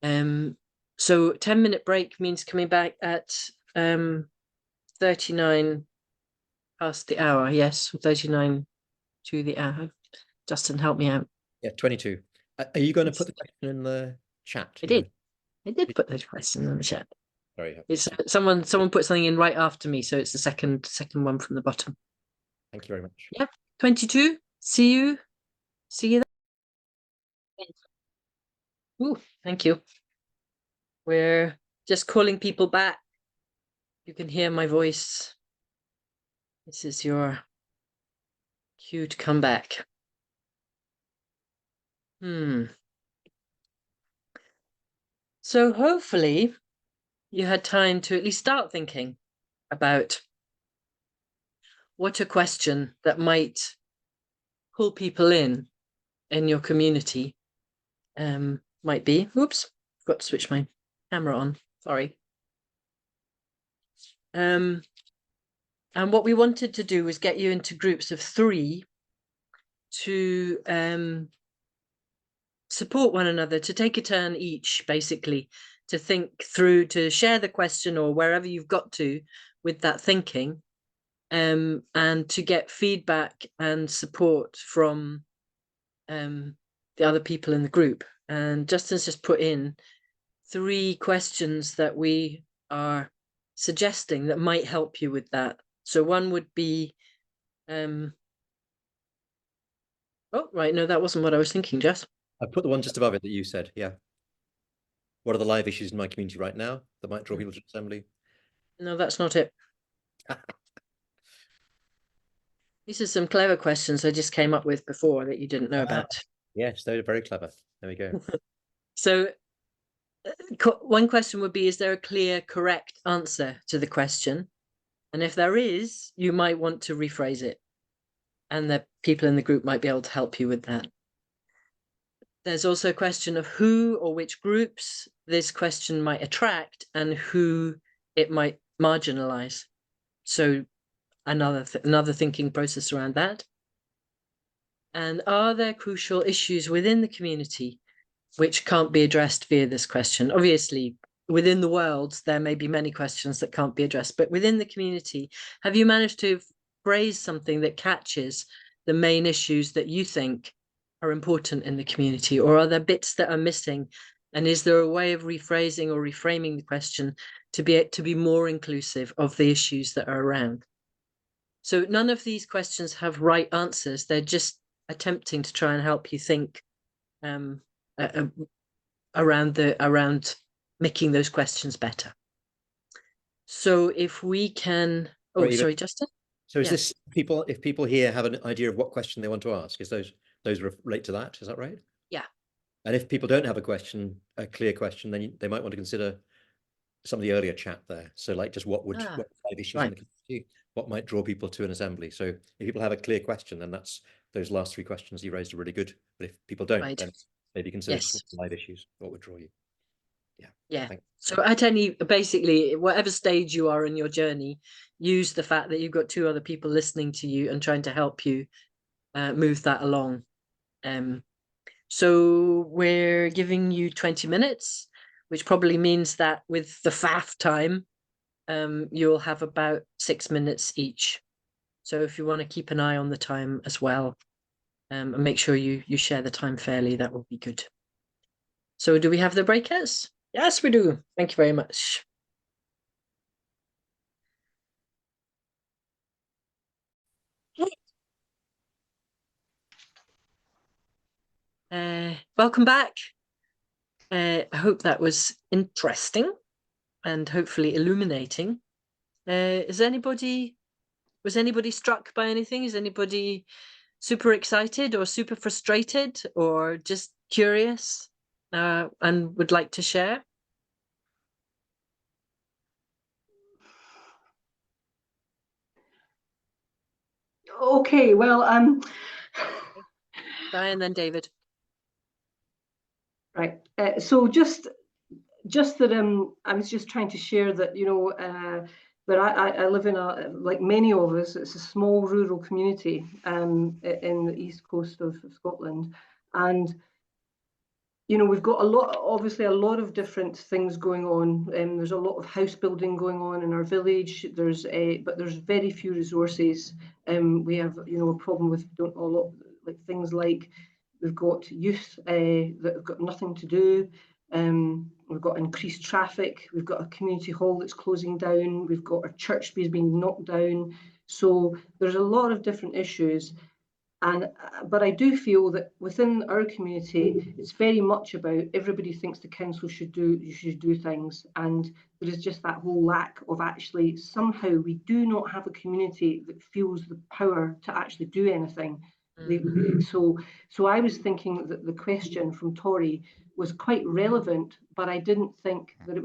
So 10-minute break means coming back at 39 past the hour. Yes, 39 to the hour. Justin, help me out. Yeah, 22. Are you going to put the question in the chat? I did put the question in the chat. Sorry. It's someone put something in right after me, so it's the second one from the bottom. Thank you very much. Yeah, 22. See you there. Ooh, thank you. We're just calling people back. You can hear my voice. This is your cue to come back. So hopefully you had time to at least start thinking about what a question that might pull people in your community might be. Oops, forgot to switch my camera on. Sorry. And what we wanted to do was get you into groups of 3 to support one another, to take a turn each, basically, to think through, to share the question or wherever you've got to with that thinking, and to get feedback and support from the other people in the group. And Justin's just put in 3 questions that we are suggesting that might help you with that. So one would be, oh, right, no, that wasn't what I was thinking, Jess. I put the one just above it that you said, yeah. What are the live issues in my community right now that might draw people to Assembly? No, that's not it. These are some clever questions I just came up with before that you didn't know about. Yes, they're very clever. There we go. So one question would be, is there a clear, correct answer to the question? And if there is, you might want to rephrase it. And the people in the group might be able to help you with that. There's also a question of who or which groups this question might attract and who it might marginalize. So another thinking process around that. And are there crucial issues within the community which can't be addressed via this question? Obviously, within the world, there may be many questions that can't be addressed, but within the community, have you managed to phrase something that catches the main issues that you think are important in the community? Or are there bits that are missing? And is there a way of rephrasing or reframing the question to be more inclusive of the issues that are around? So none of these questions have right answers. They're just attempting to try and help you think around making those questions better. So if we can, sorry, Justin. So is this people, if people here have an idea of what question they want to ask, is those relate to that? Is that right? Yeah. And if people don't have a clear question, then they might want to consider some of the earlier chat there. So like just what 5 issues in the community, what might draw people to an assembly? So if people have a clear question, then those last 3 questions you raised are really good. But if people don't, then maybe consider just live issues. What would draw you? Yeah. So at basically, whatever stage you are in your journey, use the fact that you've got 2 other people listening to you and trying to help you move that along. So we're giving you 20 minutes, which probably means that with the FAF time, you'll have about 6 minutes each. So if you want to keep an eye on the time as well, and make sure you share the time fairly, that will be good. So do we have the breakouts? Yes, we do. Thank you very much. Welcome back. I hope that was interesting and hopefully illuminating. Was anybody struck by anything? Is anybody super excited or super frustrated or just curious and would like to share? Okay, well, Diane, then David. Right. So just that I was just trying to share that, you know, that I live in like many of us, it's a small rural community in the east coast of Scotland, and you know, we've got obviously a lot of different things going on. There's a lot of house building going on in our village. But there's very few resources. We have, you know, a problem with like things like we've got youth that have got nothing to do. We've got increased traffic. We've got a community hall that's closing down. We've got our church being knocked down. So there's a lot of different issues. But I do feel that within our community, it's very much about everybody thinks the council should do things, and there is just that whole lack of actually somehow we do not have a community that feels the power to actually do anything. So I was thinking that the question from Tori was quite relevant, but I didn't think that it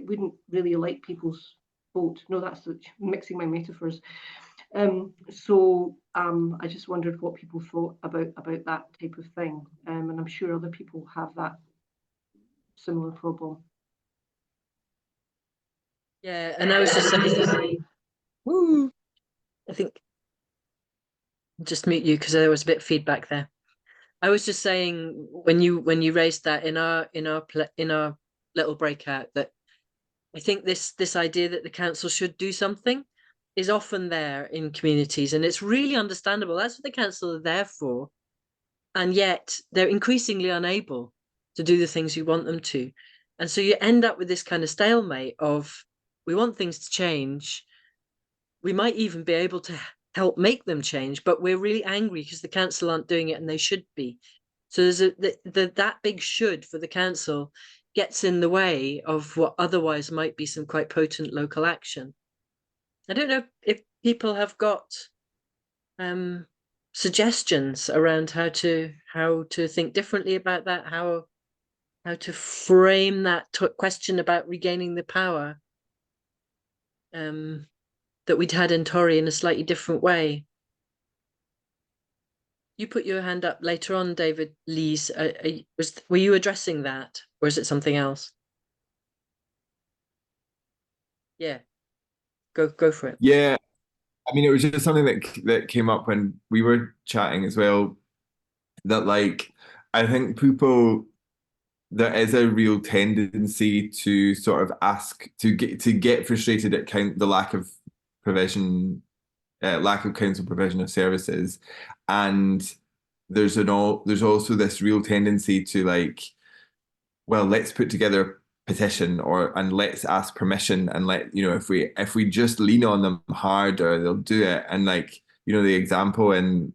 wouldn't really light people's vote. No, that's mixing my metaphors. I just wondered what people thought about that type of thing, and I'm sure other people have that similar problem. Yeah, and I was just saying, woo, I think I'll just mute you because there was a bit of feedback there. I was just saying when you raised that in our little breakout, that I think this idea that the council should do something is often there in communities, and it's really understandable. That's what the council are there for, and yet they're increasingly unable to do the things you want them to, and so you end up with this kind of stalemate of, we want things to change, we might even be able to help make them change, but we're really angry because the council aren't doing it and they should be. So there's that big should for the council gets in the way of what otherwise might be some quite potent local action. I don't know if people have got suggestions around how to think differently about that, how to frame that question about regaining the power that we'd had in Torry in a slightly different way. You put your hand up later on, David Lees. Were you addressing that, or is it something else? Yeah, go for it. Yeah, I mean, it was just something that came up when we were chatting as well. That like, I think there is a real tendency to sort of ask to get frustrated at the lack of provision, lack of council provision of services, and there's also this real tendency to like, well, let's put together a petition and let's ask permission, and if we just lean on them harder, they'll do it. And like, the example in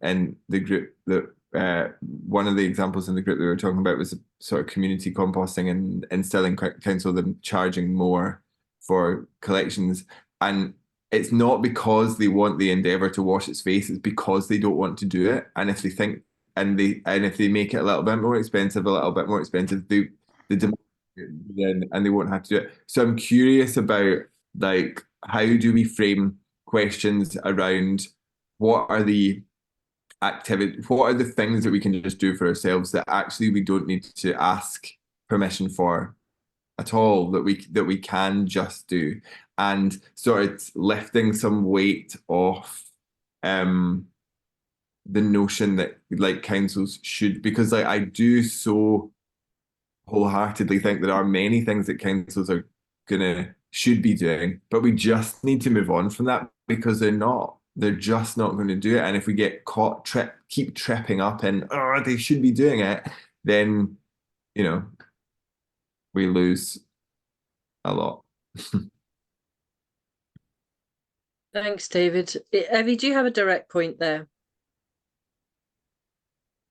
the group that one of the examples in the group that we were talking about was sort of community composting and instilling council them charging more for collections. And it's not because they want the endeavour to wash its face, it's because they don't want to do it. And if they think if they make it a little bit more expensive, they demand it and they won't have to do it. So I'm curious about like, how do we frame questions around what are the things that we can just do for ourselves that actually we don't need to ask permission for at all, that we can just do, and sort of lifting some weight off the notion that like councils should, because like I do so wholeheartedly think there are many things that councils should be doing, but we just need to move on from that because they're just not going to do it. And if we get caught keep tripping up in, oh, they should be doing it, then we lose a lot. Thanks, David. Evie, do you have a direct point there?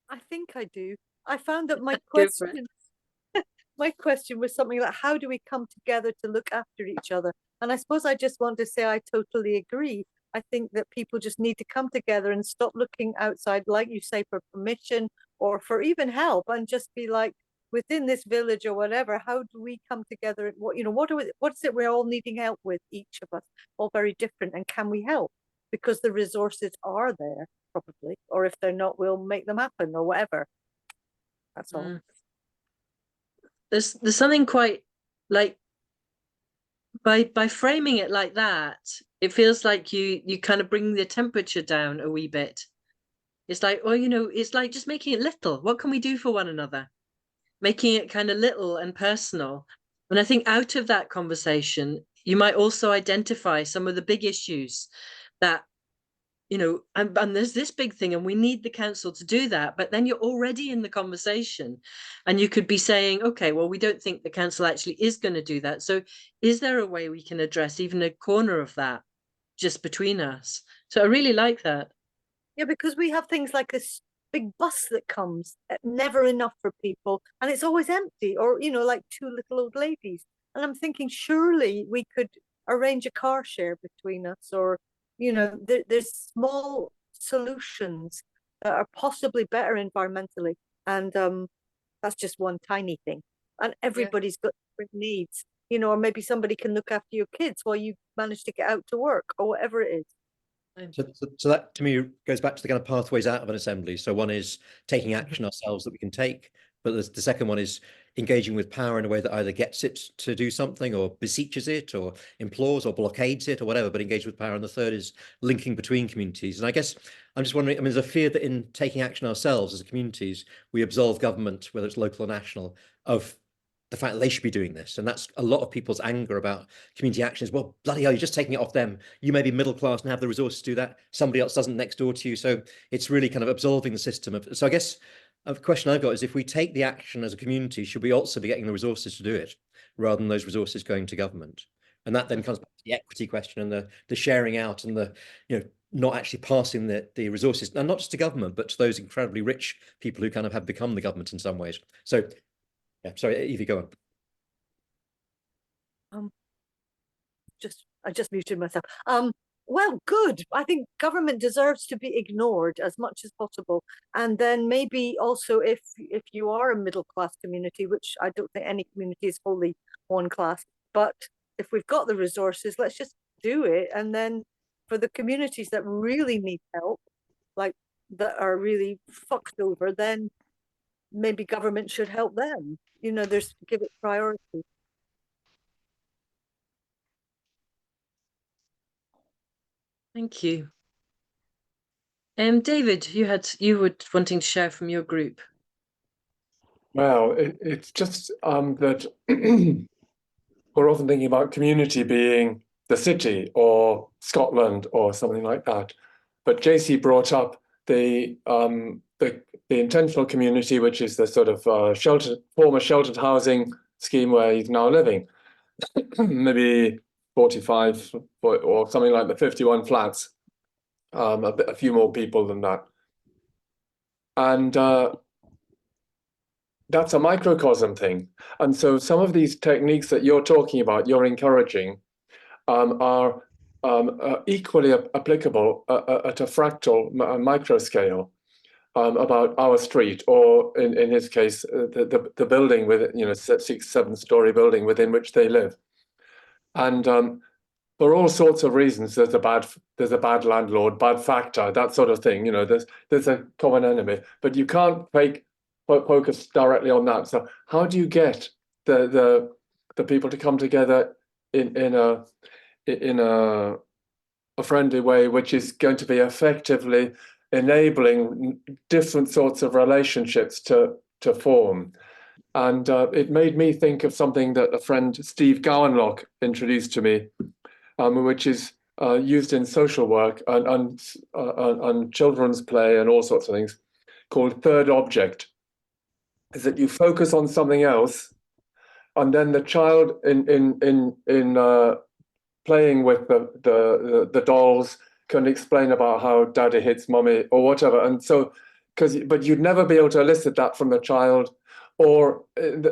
I think I do. I found that my Go for it. my question was something like, how do we come together to look after each other? And I suppose I just want to say I totally agree. I think that people just need to come together and stop looking outside, like you say, for permission or for even help, and just be like, within this village or whatever, how do we come together? What is it we're all needing help with, each of us, all very different, and can we help? Because the resources are there, probably, or if they're not, we'll make them happen or whatever. That's all. There's something quite like, by framing it like that, it feels like you kind of bring the temperature down a wee bit. It's like, well, it's like just making it little. What can we do for one another? Making it kind of little and personal. And I think out of that conversation, you might also identify some of the big issues that, and there's this big thing and we need the council to do that, but then you're already in the conversation and you could be saying, okay, well, we don't think the council actually is going to do that. So is there a way we can address even a corner of that just between us? So I really like that. Yeah, because we have things like this big bus that comes, never enough for people, and it's always empty, or like two little old ladies. And I'm thinking, surely we could arrange a car share between us, or there's small solutions that are possibly better environmentally, and that's just one tiny thing. And everybody's got different needs, or maybe somebody can look after your kids while you manage to get out to work, or whatever it is. So that to me goes back to the kind of pathways out of an assembly. So one is taking action ourselves that we can take, but the second one is engaging with power in a way that either gets it to do something or beseeches it or implores or blockades it or whatever, but engage with power. And the third is linking between communities. And I guess I'm just wondering, I mean, there's a fear that in taking action ourselves as communities, we absolve government, whether it's local or national, of the fact that they should be doing this. And that's a lot of people's anger about community action is, well, bloody hell, you're just taking it off them. You may be middle class and have the resources to do that. Somebody else doesn't next door to you. So it's really kind of absolving the system of, so I guess a question I've got is, if we take the action as a community, should we also be getting the resources to do it rather than those resources going to government? And that then comes back to the equity question and the sharing out and the, you know, not actually passing the resources, and not just to government, but to those incredibly rich people who kind of have become the government in some ways. So yeah, sorry, Evie, go on. I just muted myself. Well, good. I think government deserves to be ignored as much as possible. And then maybe also if you are a middle class community, which I don't think any community is wholly one class, but if we've got the resources, let's just do it. And then for the communities that really need help, like that are really fucked over, then maybe government should help them. You know, give it priority. Thank you. David, you were wanting to share from your group. Well, it's just that we're often thinking about community being the city or Scotland or something like that. But JC brought up the intentional community, which is the sort of former sheltered housing scheme where he's now living. Maybe 45 or something like the 51 flats, a few more people than that. And that's a microcosm thing. And so some of these techniques that you're talking about, you're encouraging, are equally applicable at a fractal micro scale about our street, or in his case, the building with, you know, 6-7 story building within which they live. And for all sorts of reasons, there's a bad landlord, bad factor, that sort of thing. You know, there's a common enemy, but you can't focus directly on that. So how do you get the people to come together in a friendly way, which is going to be effectively enabling different sorts of relationships to form? And it made me think of something that a friend, Steve Gowanlock, introduced to me, which is used in social work and children's play and all sorts of things, called third object. Is that you focus on something else, and then the child in playing with the dolls can explain about how daddy hits mummy or whatever. And so, but you'd never be able to elicit that from the child or in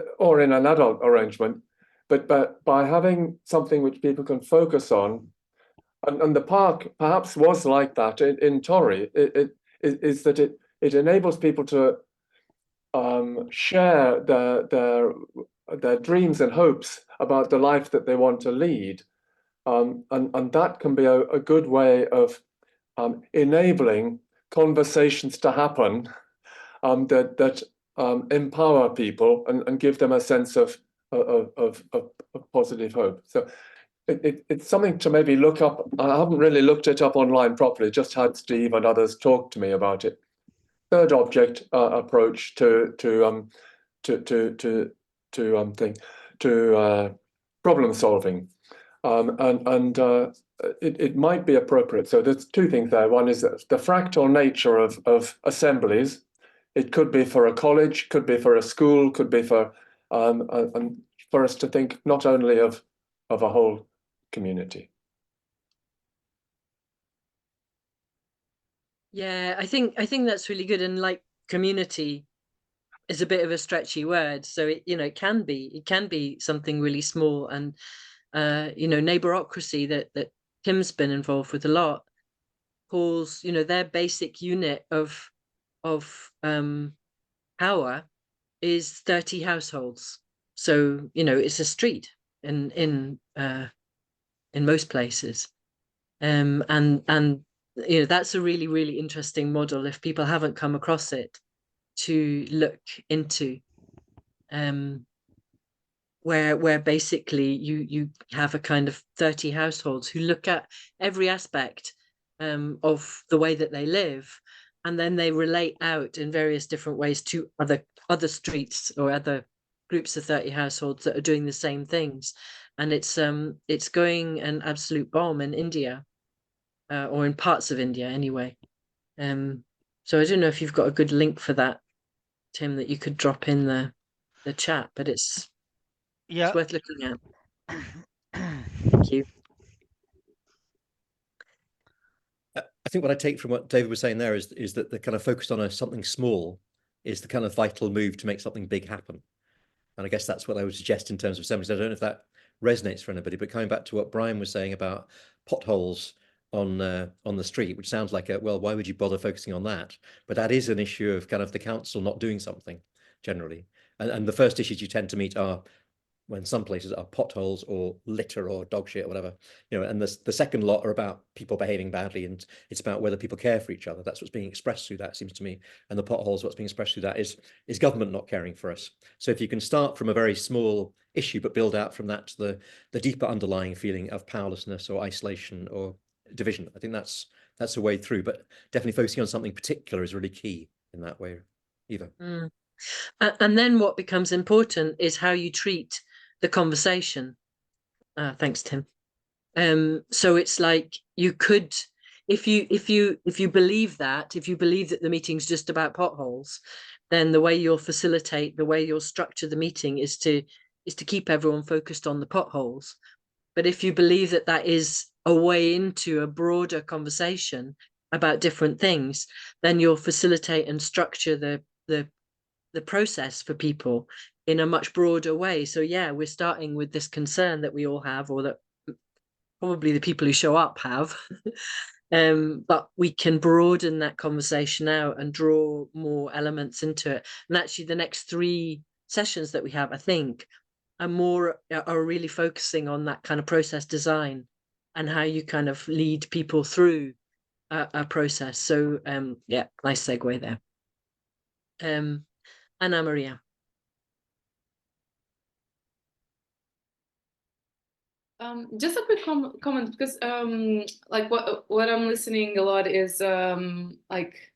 an adult arrangement. But by having something which people can focus on, and the park perhaps was like that in Torry, it is that it enables people to share their dreams and hopes about the life that they want to lead, and that can be a good way of enabling conversations to happen that empower people and give them a sense of positive hope. So it's something to maybe look up. I haven't really looked it up online properly, just had Steve and others talk to me about it. Third object approach to problem solving, and it might be appropriate. So there's two things there. One is that the fractal nature of assemblies. It could be for a college, could be for a school, could be for us to think not only of a whole community. Yeah, I think that's really good. And like, community is a bit of a stretchy word, so it can be something really small. And neighborocracy that Tim's been involved with a lot calls their basic unit of power is 30 households. So it's a street in most places, and that's a really, really interesting model if people haven't come across it to look into. where basically you have a kind of 30 households who look at every aspect of the way that they live, and then they relate out in various different ways to other streets or other groups of 30 households that are doing the same things. And it's going an absolute bomb in India, or in parts of India anyway. So I don't know if you've got a good link for that, Tim, that you could drop in the chat, but it's worth looking at. Thank you. I think what I take from what David was saying there is that the kind of focus on something small is the kind of vital move to make something big happen. And I guess that's what I would suggest in terms of assemblies. I don't know if that resonates for anybody, but coming back to what Brian was saying about potholes on the street, which sounds like well, why would you bother focusing on that? But that is an issue of kind of the council not doing something generally. And the first issues you tend to meet are when some places are potholes or litter or dog shit or whatever, and the second lot are about people behaving badly, and it's about whether people care for each other. That's what's being expressed through that, it seems to me. And the potholes, what's being expressed through that is government not caring for us. So if you can start from a very small issue, but build out from that to the deeper underlying feeling of powerlessness or isolation or division, I think that's a way through. But definitely focusing on something particular is really key in that way, Eva. And then what becomes important is how you treat the conversation. Thanks, Tim. So it's like you could, if you believe that the meeting's just about potholes, then the way you'll facilitate, the way you'll structure the meeting is to keep everyone focused on the potholes. But if you believe that is a way into a broader conversation about different things, then you'll facilitate and structure the process for people in a much broader way. So yeah, we're starting with this concern that we all have, or that probably the people who show up have, but we can broaden that conversation out and draw more elements into it. And actually the next 3 sessions that we have, I think, are really focusing on that kind of process design and how you kind of lead people through a process. So yeah, nice segue there. Anna Maria. Just a quick comment, because like what I'm listening a lot is like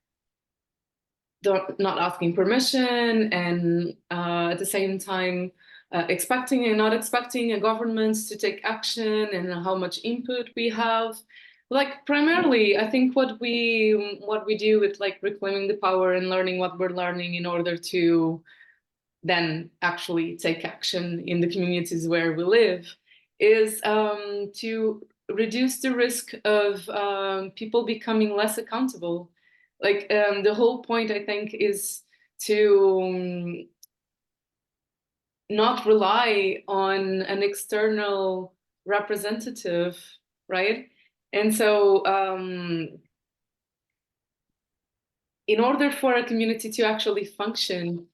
not asking permission, and at the same time expecting and not expecting a government to take action, and how much input we have. Like primarily, I think what we do with like reclaiming the power and learning what we're learning in order to then actually take action in the communities where we live is to reduce the risk of people becoming less accountable. Like the whole point, I think, is to not rely on an external representative, right? And so in order for a community to actually function,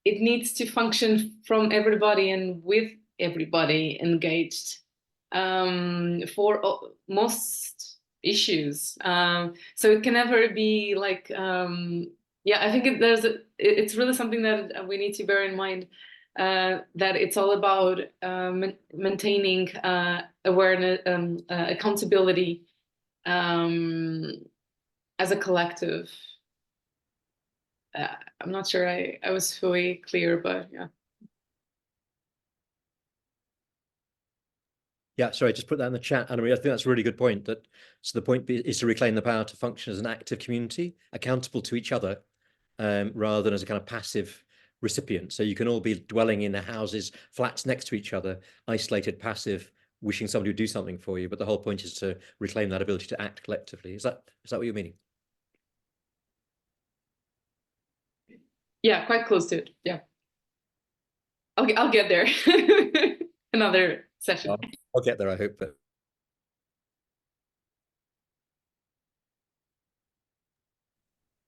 it needs to function from everybody and with everybody engaged for most issues. So it can never be like, yeah, I think it's really something that we need to bear in mind, that it's all about maintaining awareness, accountability as a collective. I'm not sure I was fully clear, but yeah. Yeah, sorry, just put that in the chat, Anna Maria. I think that's a really good point. So the point is to reclaim the power to function as an active community, accountable to each other, rather than as a kind of passive recipient. So you can all be dwelling in the houses, flats next to each other, isolated, passive, wishing somebody would do something for you. But the whole point is to reclaim that ability to act collectively. Is that what you're meaning? Yeah, quite close to it. Yeah. I'll get there. Another session. I'll get there, I hope. But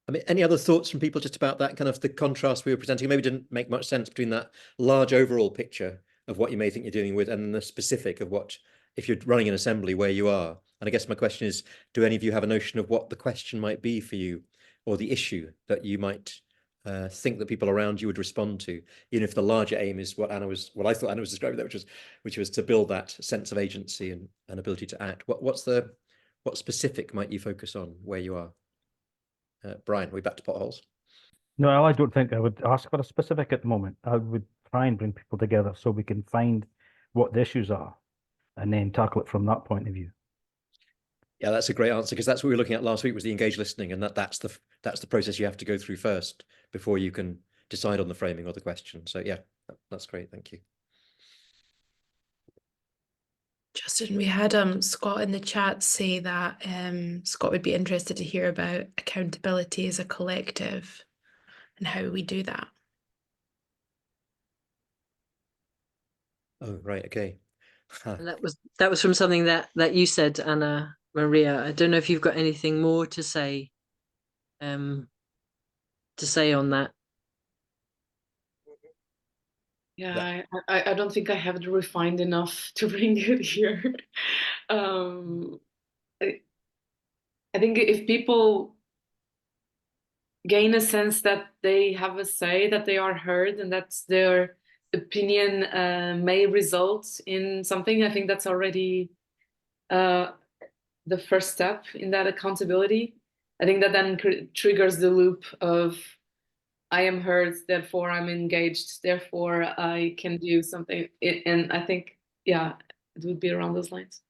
I mean, any other thoughts from people just about that kind of the contrast we were presenting? Maybe didn't make much sense between that large overall picture of what you may think you're dealing with and the specific of what, if you're running an assembly, where you are. And I guess my question is, do any of you have a notion of what the question might be for you, or the issue that you might think that people around you would respond to, even if the larger aim is what I thought Anna was describing there, which was to build that sense of agency and ability to act. What specific might you focus on where you are? Brian, are we back to potholes? No, I don't think I would ask for a specific at the moment. I would try and bring people together so we can find what the issues are and then tackle it from that point of view. Yeah, that's a great answer, because that's what we were looking at last week, was the engaged listening, and that's the process you have to go through first before you can decide on the framing or the question. So yeah, that's great. Thank you. Justin, we had Scott in the chat say that Scott would be interested to hear about accountability as a collective and how we do that. Oh, right. Okay. And that was from something that you said, Anna Maria. I don't know if you've got anything more to say on that. Yeah, I don't think I have it refined enough to bring it here. I think if people gain a sense that they have a say, that they are heard, and that their opinion may result in something, I think that's already the first step in that accountability. I think that then triggers the loop of I am heard, therefore I'm engaged, therefore I can do something. And I think, yeah, it would be around those lines.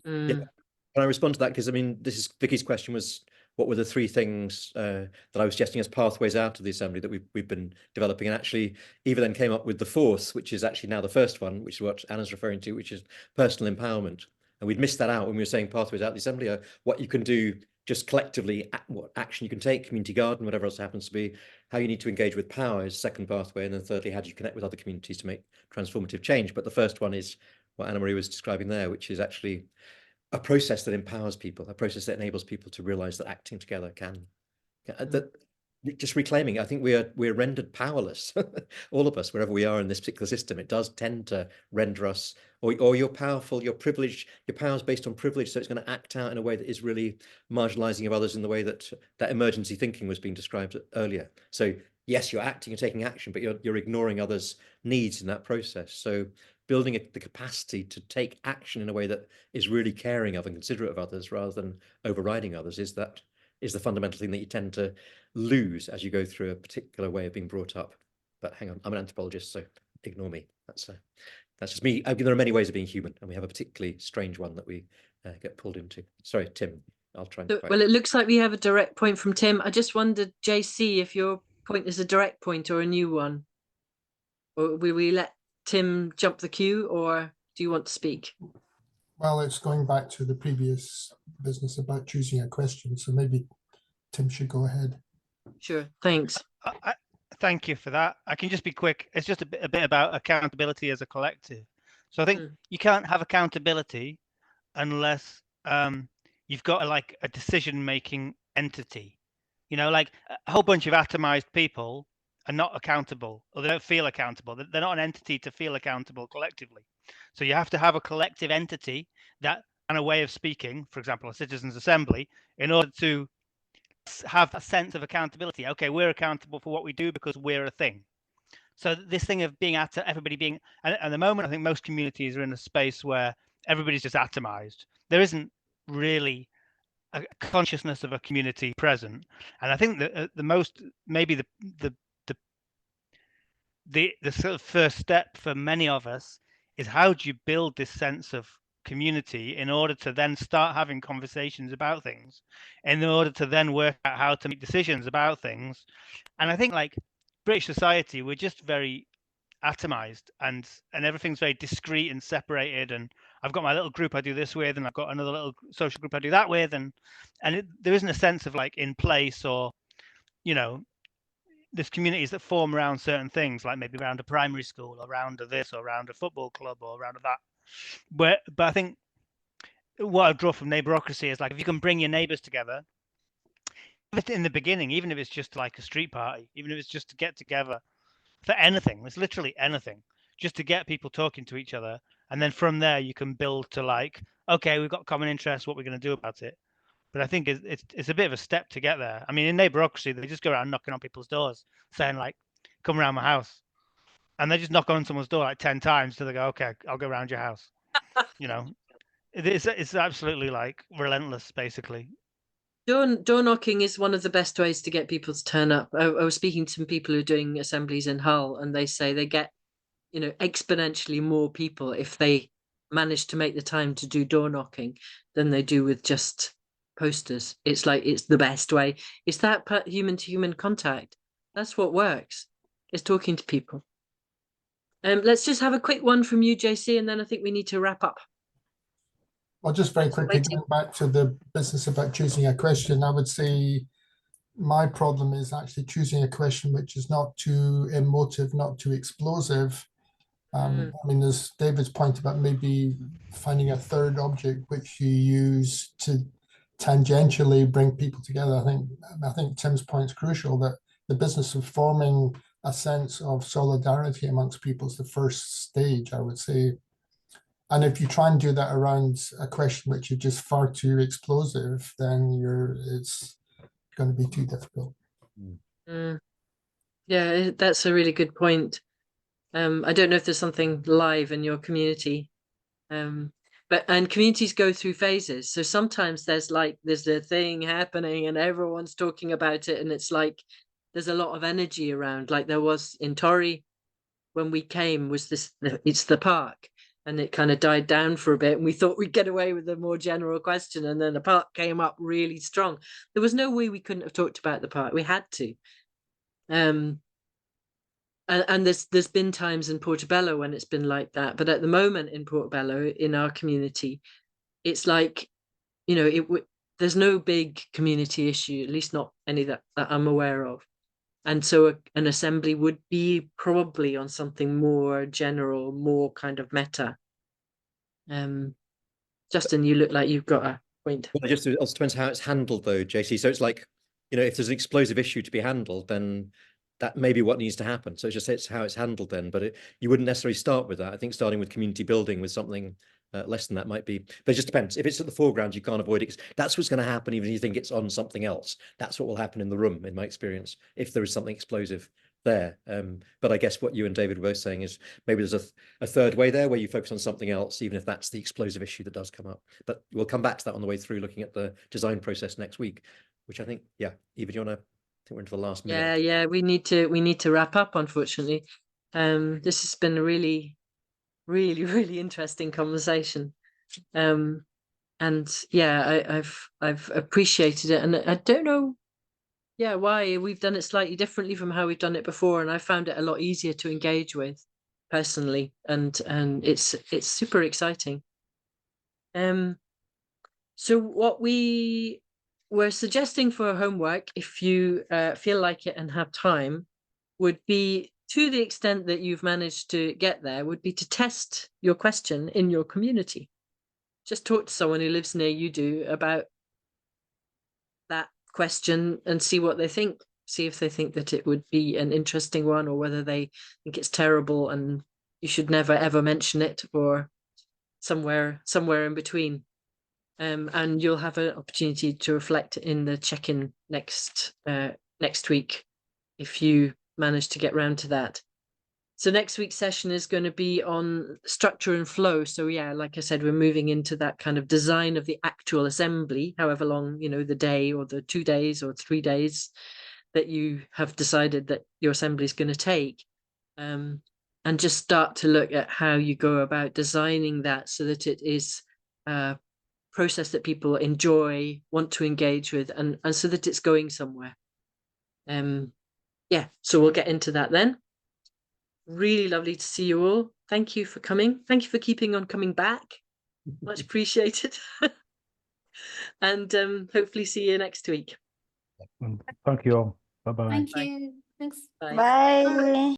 Yeah. Can I respond to that? Because I mean, Vicky's question was, what were the three things that I was suggesting as pathways out of the assembly that we've been developing? And actually, Eva then came up with the fourth, which is actually now the first one, which is what Anna's referring to, which is personal empowerment. And we'd missed that out when we were saying pathways out of the assembly, what you can do just collectively, what action you can take, community garden, whatever else it happens to be, how you need to engage with power is second pathway. And then thirdly, how do you connect with other communities to make transformative change? But the first one is what Anna Marie was describing there, which is actually a process that empowers people, a process that enables people to realize that acting together can that just reclaiming. I think we're rendered powerless, all of us, wherever we are in this particular system. It does tend to render us, or you're powerful, you're privileged, your power is based on privilege, so it's going to act out in a way that is really marginalizing of others in the way that emergency thinking was being described earlier. So yes, you're acting, you're taking action, but you're ignoring others' needs in that process. So building the capacity to take action in a way that is really caring of and considerate of others rather than overriding others is the fundamental thing that you tend to lose as you go through a particular way of being brought up. But hang on, I'm an anthropologist, so ignore me. That's just me. I mean, there are many ways of being human, and we have a particularly strange one that we get pulled into. Sorry, Tim, I'll try and... Well, it looks like we have a direct point from Tim. I just wondered, JC, if your point is a direct point or a new one. Or will we let Tim jump the queue, or do you want to speak? Well, it's going back to the previous business about choosing a question, so maybe Tim should go ahead. Sure, thanks. Thank you for that. I can just be quick. It's just a bit about accountability as a collective. So I think you can't have accountability unless you've got a decision-making entity. You know, like a whole bunch of atomized people are not accountable, or they don't feel accountable. They're not an entity to feel accountable collectively. So you have to have a collective entity that, and a way of speaking, for example, a citizens' assembly, in order to have a sense of accountability. Okay, we're accountable for what we do because we're a thing. So this thing of being everybody being, and at the moment, I think most communities are in a space where everybody's just atomized. There isn't really a consciousness of a community present. And I think that the sort of first step for many of us is, how do you build this sense of community in order to then start having conversations about things, in order to then work out how to make decisions about things. And I think, like British society, we're just very atomized, and everything's very discrete and separated, and I've got my little group I do this with, and I've got another little social group I do that with, and there isn't a sense of like in place, or there's communities that form around certain things, like maybe around a primary school, or around this, or around a football club, or around that. But I think what I draw from neighborocracy is, like, if you can bring your neighbors together in the beginning, even if it's just like a street party, even if it's just to get together for anything, it's literally anything, just to get people talking to each other. And then from there you can build to, like, okay, we've got common interests, what we're going to do about it. But I think it's a bit of a step to get there. I mean, in neighborocracy, they just go around knocking on people's doors, saying like, "Come around my house," and they just knock on someone's door like 10 times till they go, "Okay, I'll go around your house." You know, it's absolutely like relentless, basically. Door knocking is one of the best ways to get people to turn up. I was speaking to some people who are doing assemblies in Hull, and they say they get, you know, exponentially more people if they manage to make the time to do door knocking than they do with just posters. It's like, it's the best way. It's that human to human contact. That's what works. It's talking to people. Let's just have a quick one from you, JC, and then I think we need to wrap up. Well, just very quickly, going back to the business about choosing a question, I would say my problem is actually choosing a question which is not too emotive, not too explosive. I mean, there's David's point about maybe finding a third object which you use to tangentially bring people together. I think Tim's point is crucial, that the business of forming a sense of solidarity amongst people is the first stage, I would say. And if you try and do that around a question which is just far too explosive, then it's going to be too difficult. Yeah, that's a really good point. I don't know if there's something live in your community, but communities go through phases. So sometimes there's a thing happening and everyone's talking about it, and it's like there's a lot of energy around. Like there was in Torry when we came, it's the park. And it kind of died down for a bit, and we thought we'd get away with a more general question, and then the park came up really strong. There was no way we couldn't have talked about the park. We had to. And there's been times in Portobello when it's been like that, but at the moment in Portobello, in our community, it's like, you know, there's no big community issue, at least not any that I'm aware of. And so an assembly would be probably on something more general, more kind of meta. Justin, you look like you've got a point. Well, it also depends how it's handled, though, JC. So it's like, you know, if there's an explosive issue to be handled, then that may be what needs to happen. So it's how it's handled then. But you wouldn't necessarily start with that. I think starting with community building with something less than that might be, but it just depends. If it's at the foreground, you can't avoid it. That's what's going to happen, even if you think it's on something else. That's what will happen in the room, in my experience, if there is something explosive there. But I guess what you and David were both saying is maybe there's a third way there where you focus on something else, even if that's the explosive issue that does come up. But we'll come back to that on the way through, looking at the design process next week, which I think, yeah, Eva, do you want to? I think we're into the last minute. Yeah, we need to wrap up, unfortunately. This has been a really, really, really interesting conversation. And yeah, I've appreciated it, and I don't know, yeah, why we've done it slightly differently from how we've done it before, and I found it a lot easier to engage with personally, and it's super exciting. So what we were suggesting for homework, if you feel like it and have time, would be, to the extent that you've managed to get there, would be to test your question in your community. Just talk to someone who lives near you about that question and see what they think. See if they think that it would be an interesting one, or whether they think it's terrible and you should never ever mention it, or somewhere in between. And you'll have an opportunity to reflect in the check-in next week if you manage to get round to that. So next week's session is going to be on structure and flow. So yeah, like I said, we're moving into that kind of design of the actual assembly, however long, you know, the day or the 2 days or 3 days that you have decided that your assembly is going to take. And just start to look at how you go about designing that so that it is a process that people enjoy, want to engage with, and so that it's going somewhere. Yeah, so we'll get into that then. Really lovely to see you all. Thank you for coming. Thank you for keeping on coming back. Much appreciated. And hopefully see you next week. Thank you all. Bye-bye. Thank you. Thanks. Bye. Bye.